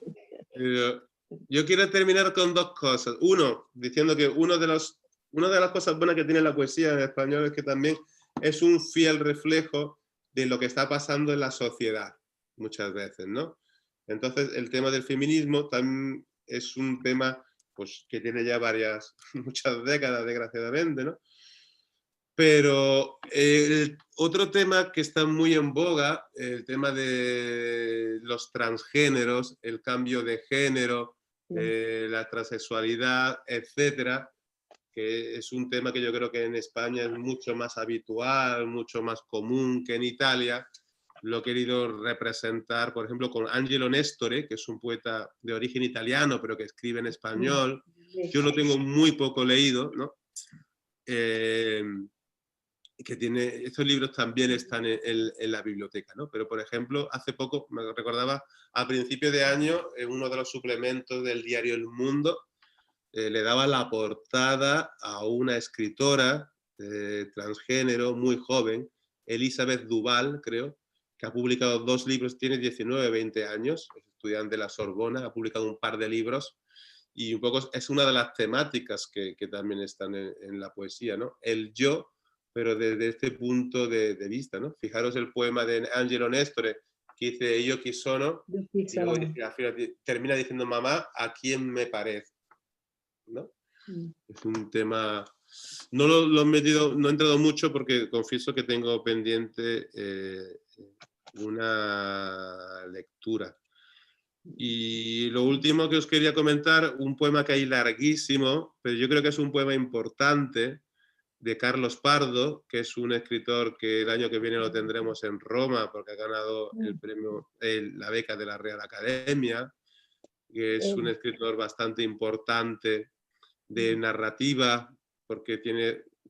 Pero yo quiero terminar con dos cosas. Uno, diciendo que una de las cosas buenas que tiene la poesía en español es que también es un fiel reflejo de lo que está pasando en la sociedad, muchas veces, ¿no? Entonces, el tema del feminismo también es un tema, pues, que tiene ya muchas décadas, desgraciadamente, ¿no? Pero el otro tema que está muy en boga, el tema de los transgéneros, el cambio de género, la transexualidad, etcétera, que es un tema que yo creo que en España es mucho más habitual, mucho más común que en Italia. Lo he querido representar, por ejemplo, con Angelo Nestore, que es un poeta de origen italiano, pero que escribe en español. Yo lo tengo muy poco leído, ¿no? Que tiene, estos libros también están en la biblioteca, ¿no? Pero, por ejemplo, hace poco, me recordaba, a principio de año, en uno de los suplementos del diario El Mundo, le daba la portada a una escritora transgénero muy joven, Elizabeth Duval, creo, que ha publicado 2 libros, tiene 19, 20 años, es estudiante de la Sorbona, ha publicado un par de libros, y un poco es una de las temáticas que también están en la poesía, ¿no? El yo, pero desde este punto de vista, ¿no? Fijaros el poema de Angelo Nestore, que dice yo qui sono, Yo y quiso, luego al final termina diciendo mamá, ¿a quién me parece? ¿No? no. Es un tema... No lo he metido, no he entrado mucho porque confieso que tengo pendiente una lectura. Y lo último que os quería comentar, un poema que hay larguísimo, pero yo creo que es un poema importante, de Carlos Pardo, que es un escritor que el año que viene lo tendremos en Roma porque ha ganado el premio, la beca de la Real Academia, que es un escritor bastante importante de narrativa porque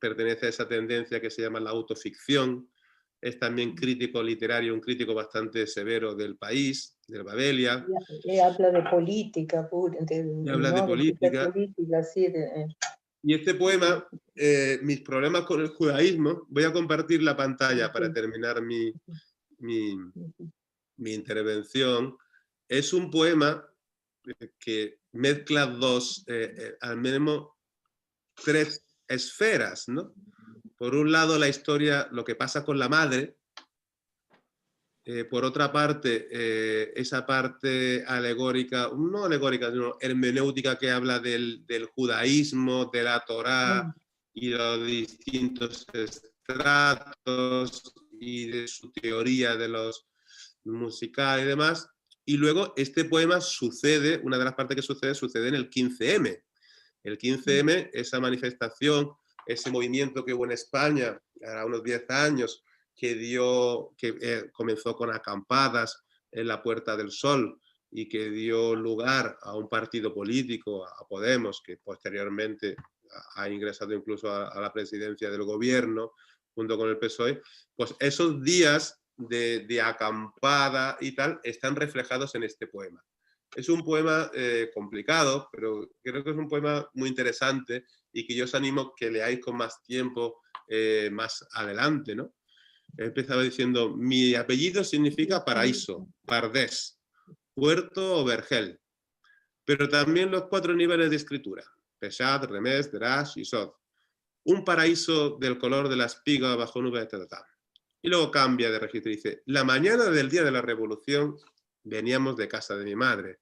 pertenece a esa tendencia que se llama la autoficción. Es también crítico literario, un crítico bastante severo del país, del Babelia. Habla de política pura, Y habla de política. Sí, Y este poema, mis problemas con el judaísmo, voy a compartir la pantalla para terminar mi intervención. Es un poema que mezcla al menos tres esferas, ¿no? Por un lado, la historia, lo que pasa con la madre. Por otra parte, esa parte alegórica, no alegórica, sino hermenéutica que habla del judaísmo, de la Torá y los distintos estratos y de su teoría de los musicales y demás. Y luego este poema sucede, una de las partes que sucede en el 15M. El 15M, esa manifestación, ese movimiento que hubo en España, ahora unos 10 años, que comenzó con acampadas en la Puerta del Sol y que dio lugar a un partido político, a Podemos, que posteriormente ha ingresado incluso a la presidencia del gobierno junto con el PSOE, pues esos días de acampada y tal están reflejados en este poema. Es un poema complicado, pero creo que es un poema muy interesante y que yo os animo que leáis con más tiempo más adelante, ¿no? He empezado diciendo, mi apellido significa paraíso, pardés, puerto o vergel, pero también los 4 niveles de escritura, peshat, remés, derash y sod. Un paraíso del color de la espiga bajo nubes de Tetatá. Y luego cambia de registro y dice, la mañana del día de la revolución veníamos de casa de mi madre.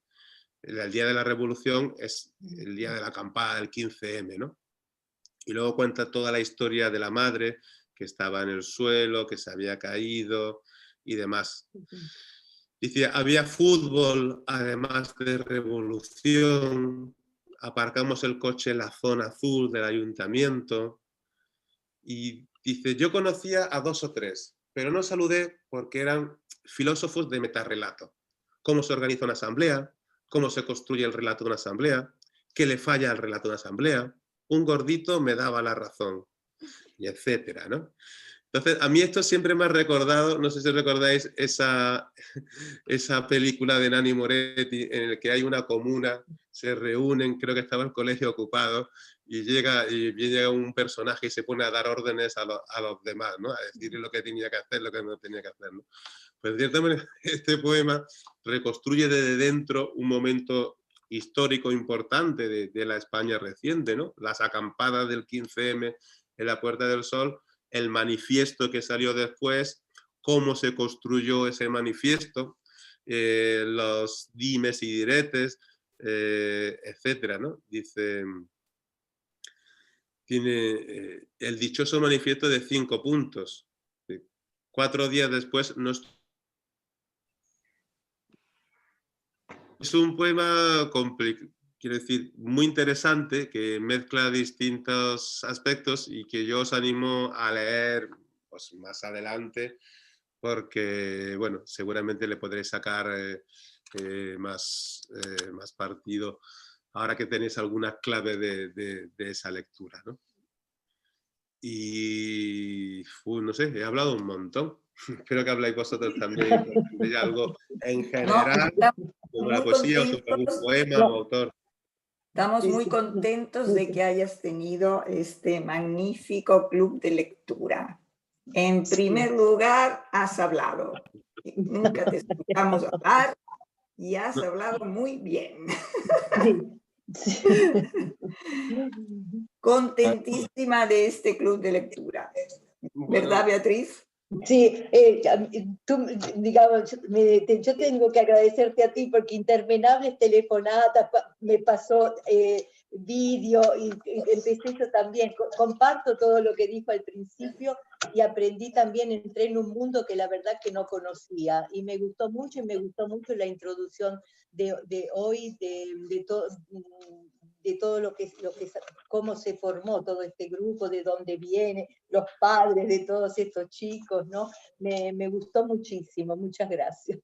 El día de la revolución es el día de la acampada del 15M, ¿no? Y luego cuenta toda la historia de la madre, que estaba en el suelo, que se había caído y demás. Dice, había fútbol, además de revolución, aparcamos el coche en la zona azul del ayuntamiento y dice, yo conocía a 2 o 3, pero no saludé porque eran filósofos de metarrelato. Cómo se organiza una asamblea, cómo se construye el relato de una asamblea, qué le falla al relato de una asamblea, un gordito me daba la razón, y etcétera, ¿no? Entonces, a mí esto siempre me ha recordado, no sé si recordáis esa película de Nanni Moretti en la que hay una comuna, se reúnen, creo que estaba el colegio ocupado, y llega un personaje y se pone a dar órdenes a los demás, ¿no? A decirle lo que tenía que hacer, lo que no tenía que hacer, ¿no? Pues de cierta manera, este poema reconstruye desde dentro un momento histórico importante de la España reciente, ¿no? Las acampadas del 15M en la Puerta del Sol, el manifiesto que salió después, cómo se construyó ese manifiesto, los dimes y diretes, etcétera, ¿no? Dice, tiene el dichoso manifiesto de 5 puntos. 4 días después no es un poema complicado, quiero decir, muy interesante, que mezcla distintos aspectos y que yo os animo a leer pues, más adelante, porque, bueno, seguramente le podréis sacar más partido ahora que tenéis alguna clave de esa lectura, ¿no? Y, no sé, he hablado un montón. Espero que habláis vosotros también de algo en general, sobre la poesía o sobre algún poema o autor. Estamos muy contentos de que hayas tenido este magnífico club de lectura. En primer lugar, has hablado. Nunca te escuchamos hablar y has hablado muy bien. Contentísima de este club de lectura. ¿Verdad, Beatriz? Sí, tú, digamos, yo tengo que agradecerte a ti porque interminables telefonadas, me pasó vídeo y empecé yo también, comparto todo lo que dijo al principio y aprendí también, entré en un mundo que la verdad que no conocía y me gustó mucho y me gustó mucho la introducción de hoy, de todo lo que, cómo se formó todo este grupo, de dónde viene, los padres de todos estos chicos, ¿no? Me gustó muchísimo, muchas gracias.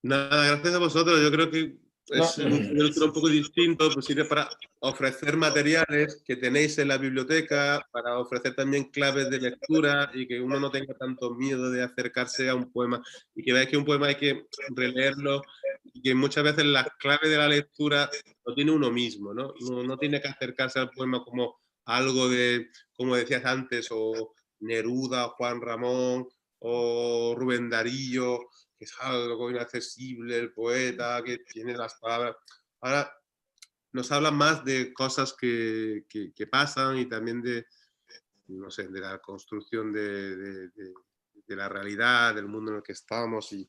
Nada, gracias a vosotros. Yo creo que es un poco distinto, pues sirve para ofrecer materiales que tenéis en la biblioteca, para ofrecer también claves de lectura y que uno no tenga tanto miedo de acercarse a un poema y que veáis que un poema hay que releerlo y que muchas veces las claves de la lectura lo tiene uno mismo, ¿no? No tiene que acercarse al poema como algo de, como decías antes, o Neruda, o Juan Ramón, o Rubén Darío, que es algo inaccesible, el poeta, que tiene las palabras. Ahora nos habla más de cosas que pasan y también de, no sé, de la construcción de la realidad, del mundo en el que estamos y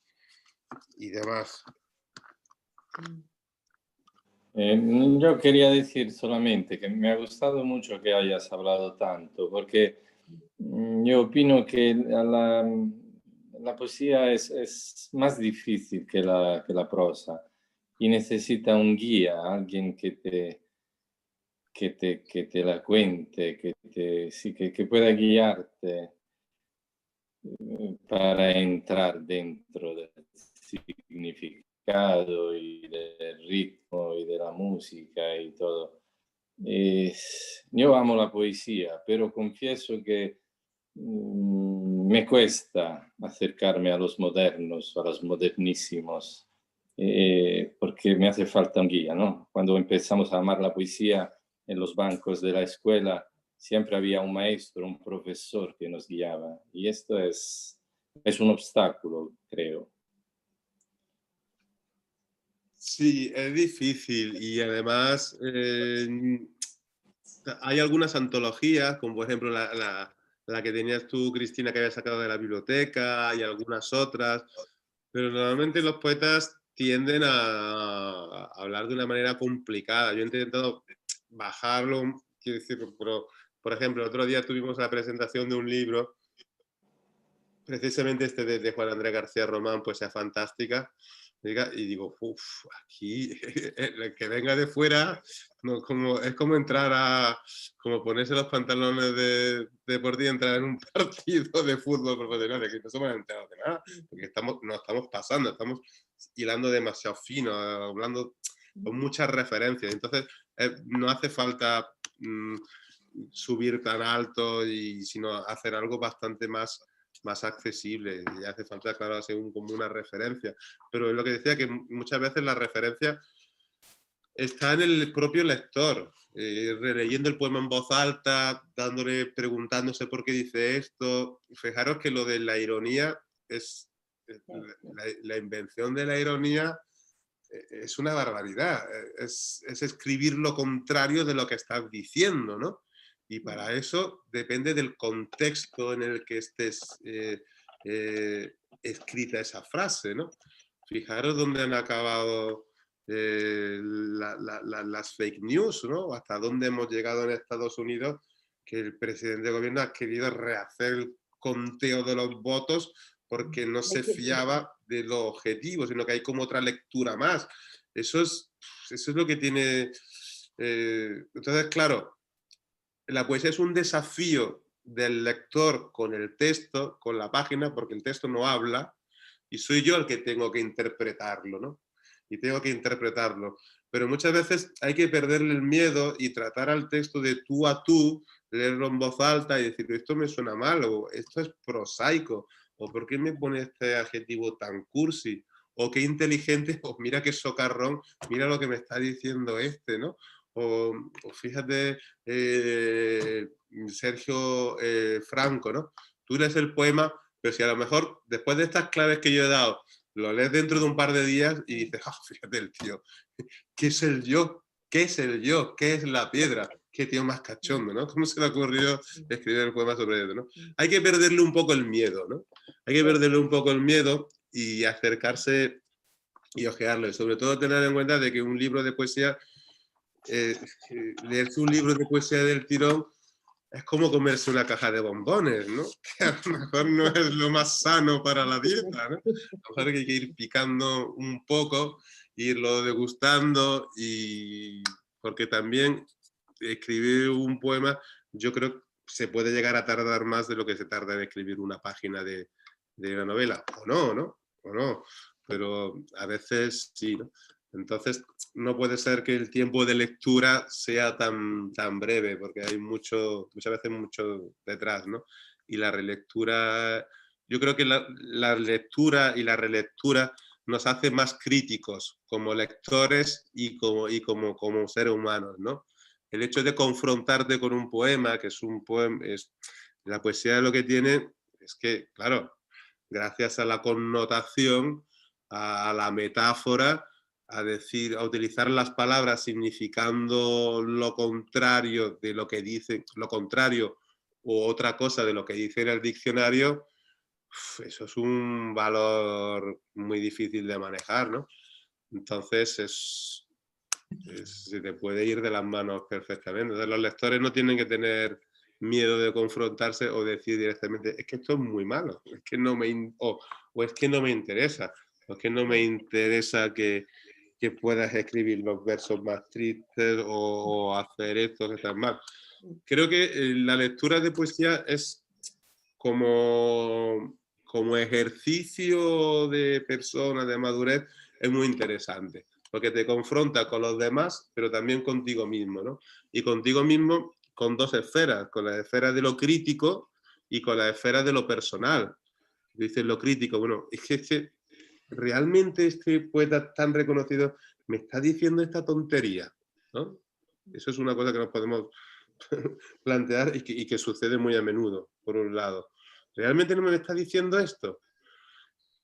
demás. Yo quería decir solamente que me ha gustado mucho que hayas hablado tanto, porque yo opino que la poesía es más difícil que la prosa y necesita un guía, alguien que te la cuente, que pueda guiarte para entrar dentro del significado y del ritmo y de la música y todo. Yo amo la poesía, pero confieso que me cuesta acercarme a los modernos, a los modernísimos, porque me hace falta un guía, ¿no? Cuando empezamos a amar la poesía en los bancos de la escuela, siempre había un maestro, un profesor que nos guiaba, y esto es un obstáculo, creo. Sí, es difícil y además hay algunas antologías, como por ejemplo la que tenías tú, Cristina, que había sacado de la biblioteca y algunas otras, pero normalmente los poetas tienden a hablar de una manera complicada. Yo he intentado bajarlo, quiero decir, pero, por ejemplo, el otro día tuvimos la presentación de un libro, precisamente este de Juan Andrés García Román, Poesía Fantástica, y digo, uff, aquí el que venga de fuera no, es como entrar como ponerse los pantalones de deporte y entrar en un partido de fútbol profesional, de que no somos enterados de nada, porque nos estamos pasando, estamos hilando demasiado fino, hablando con muchas referencias, entonces no hace falta subir tan alto, sino hacer algo bastante más accesible, y hace falta, claro, hacer como una referencia, pero es lo que decía, que muchas veces la referencia está en el propio lector, releyendo el poema en voz alta, preguntándose por qué dice esto. Fijaros que lo de la ironía es la invención de la ironía, es una barbaridad, es escribir lo contrario de lo que estás diciendo, ¿no? Y para eso depende del contexto en el que estés escrita esa frase, ¿no? Fijaros dónde han acabado las fake news, ¿no? Hasta dónde hemos llegado en Estados Unidos, que el presidente de gobierno ha querido rehacer el conteo de los votos porque no se fiaba de lo objetivo, sino que hay como otra lectura más. Eso es lo que tiene... entonces, claro, la poesía es un desafío del lector con el texto, con la página, porque el texto no habla y soy yo el que tengo que interpretarlo, ¿no? Y tengo que interpretarlo. Pero muchas veces hay que perderle el miedo y tratar al texto de tú a tú, leerlo en voz alta y decir, esto me suena mal, o esto es prosaico, o ¿por qué me pone este adjetivo tan cursi? O qué inteligente, o mira qué socarrón, mira lo que me está diciendo este, ¿no? O fíjate, Sergio Franco, ¿no? Tú lees el poema, pero si a lo mejor después de estas claves que yo he dado, lo lees dentro de un par de días y dices, fíjate el tío, ¿qué es el yo? ¿Qué es el yo? ¿Qué es la piedra? qué tío más cachondo, ¿no? ¿Cómo se le ocurrió escribir el poema sobre esto, ¿no? Hay que perderle un poco el miedo, ¿no? Hay que perderle un poco el miedo y acercarse y ojearlo. Y sobre todo tener en cuenta de que un libro de poesía, leerse un libro de poesía del tirón es como comerse una caja de bombones, ¿no? Que a lo mejor no es lo más sano para la dieta, ¿no? A lo mejor hay que ir picando un poco, irlo degustando, y porque también escribir un poema, yo creo que se puede llegar a tardar más de lo que se tarda en escribir una página de una novela, o no, ¿no? O no, pero a veces sí, ¿no? Entonces, no puede ser que el tiempo de lectura sea tan breve, porque hay muchas veces mucho detrás, ¿no? Y la relectura, yo creo que la lectura y la relectura nos hace más críticos como lectores y como seres humanos, ¿no? El hecho de confrontarte con un poema, que es un poema, la poesía lo que tiene es que, claro, gracias a la connotación, a la metáfora, a utilizar las palabras significando lo contrario de lo que dice, lo contrario u otra cosa de lo que dice en el diccionario, eso es un valor muy difícil de manejar, ¿no? Entonces se te puede ir de las manos perfectamente. Entonces los lectores no tienen que tener miedo de confrontarse o decir directamente, es que esto es muy malo, es que no me o es que no me interesa, o es que no me interesa que puedas escribir los versos más tristes o hacer esto que está mal. Creo que la lectura de poesía es como ejercicio de persona, de madurez, es muy interesante, porque te confronta con los demás, pero también contigo mismo, ¿no? Y contigo mismo con dos esferas, con la esfera de lo crítico y con la esfera de lo personal. Dices lo crítico, bueno, es que realmente este poeta tan reconocido me está diciendo esta tontería, ¿no? Eso es una cosa que nos podemos plantear y que sucede muy a menudo, por un lado. ¿Realmente no me está diciendo esto?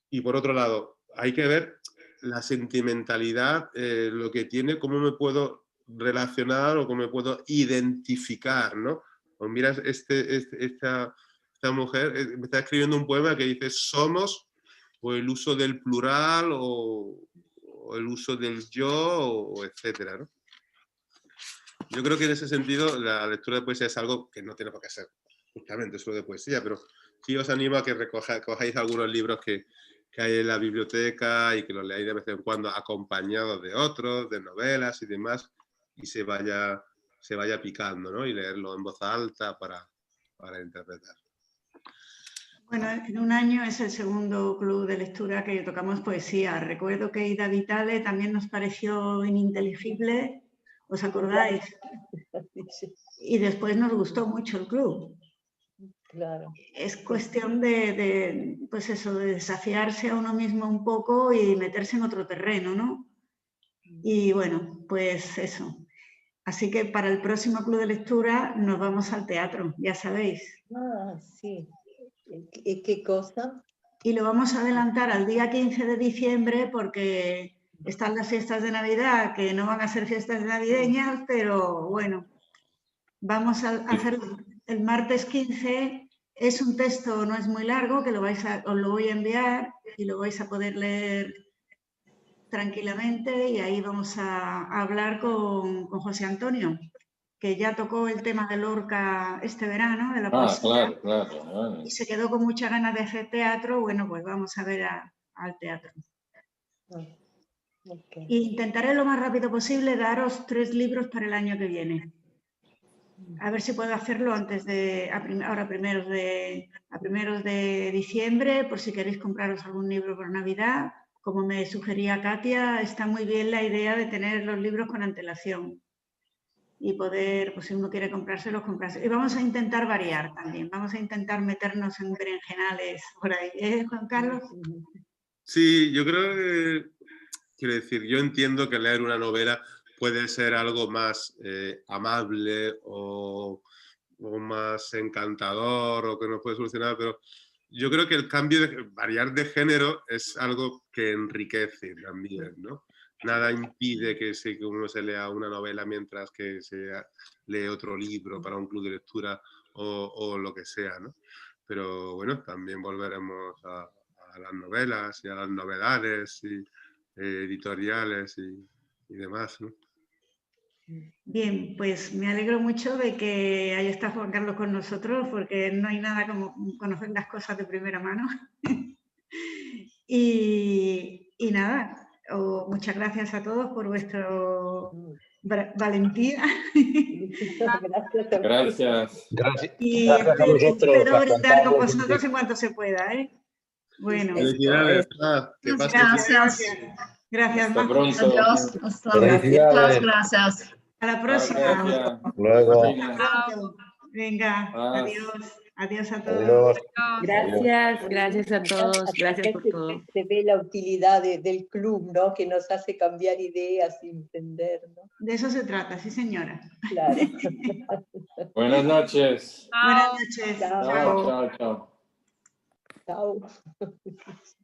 Y por otro lado, hay que ver la sentimentalidad, lo que tiene, cómo me puedo relacionar o cómo me puedo identificar, ¿no? Pues mira, esta mujer me está escribiendo un poema que dice somos, o el uso del plural, o el uso del yo, o etcétera, ¿no? Yo creo que en ese sentido la lectura de poesía es algo que no tiene por qué ser justamente solo de poesía, pero sí os animo a que cojáis algunos libros que hay en la biblioteca y que los leáis de vez en cuando acompañados de otros, de novelas y demás, y se vaya picando, ¿no? Y leerlo en voz alta para interpretar. Bueno, en un año es el segundo club de lectura que tocamos poesía. Recuerdo que Ida Vitale también nos pareció ininteligible, ¿os acordáis? Y después nos gustó mucho el club. Claro. Es cuestión pues eso, de desafiarse a uno mismo un poco y meterse en otro terreno, ¿no? Y bueno, pues eso. Así que para el próximo club de lectura nos vamos al teatro, ya sabéis. Ah, sí. ¿Qué cosa? Y lo vamos a adelantar al día 15 de diciembre porque están las fiestas de Navidad, que no van a ser fiestas navideñas, pero bueno, vamos a hacerlo el martes 15. Es un texto, no es muy largo, que os lo voy a enviar y lo vais a poder leer tranquilamente, y ahí vamos a hablar con José Antonio, que ya tocó el tema de Lorca este verano, de la poesía. Claro. Bueno. Y se quedó con muchas ganas de hacer teatro. Bueno, pues vamos a ver al teatro. Okay. E intentaré lo más rápido posible daros 3 libros para el año que viene. A ver si puedo hacerlo antes de, ahora a primeros de diciembre, por si queréis compraros algún libro por Navidad. Como me sugería Katia, está muy bien la idea de tener los libros con antelación y poder, pues si uno quiere comprárselos, comprarse. Y vamos a intentar variar también, vamos a intentar meternos en berenjenales por ahí, ¿eh, Juan Carlos? Sí, yo creo que, quiero decir, yo entiendo que leer una novela puede ser algo más amable o más encantador o que nos puede solucionar, pero yo creo que el cambio de variar de género es algo que enriquece también, ¿no? nada impide que uno se lea una novela mientras que se lee otro libro para un club de lectura o lo que sea, ¿no? Pero bueno, también volveremos a las novelas y a las novedades y editoriales y demás, ¿no? Bien, pues me alegro mucho de que haya estado Juan Carlos con nosotros, porque no hay nada como conocer las cosas de primera mano. y nada, muchas gracias a todos por vuestra valentía. Gracias. Y Gracias a vosotros, espero a Juan brindar con Carlos. vosotros en cuanto se pueda, ¿eh? Bueno, Felicidades. Que muchas pases bien. gracias. Gracias, Hasta Marco. pronto. Adiós, hasta luego. Felicidades. Muchas gracias. A la Chao, próxima. gracias. Luego. Marina. Venga, Paz. adiós. Adiós a todos. Adiós. Gracias a todos, gracias por todo. Se ve la utilidad del club, ¿no? Que nos hace cambiar ideas y entender, ¿no? De eso se trata, sí, señora. Claro. Buenas noches. Buenas noches. Chao. Chao, chao, chao. Chao.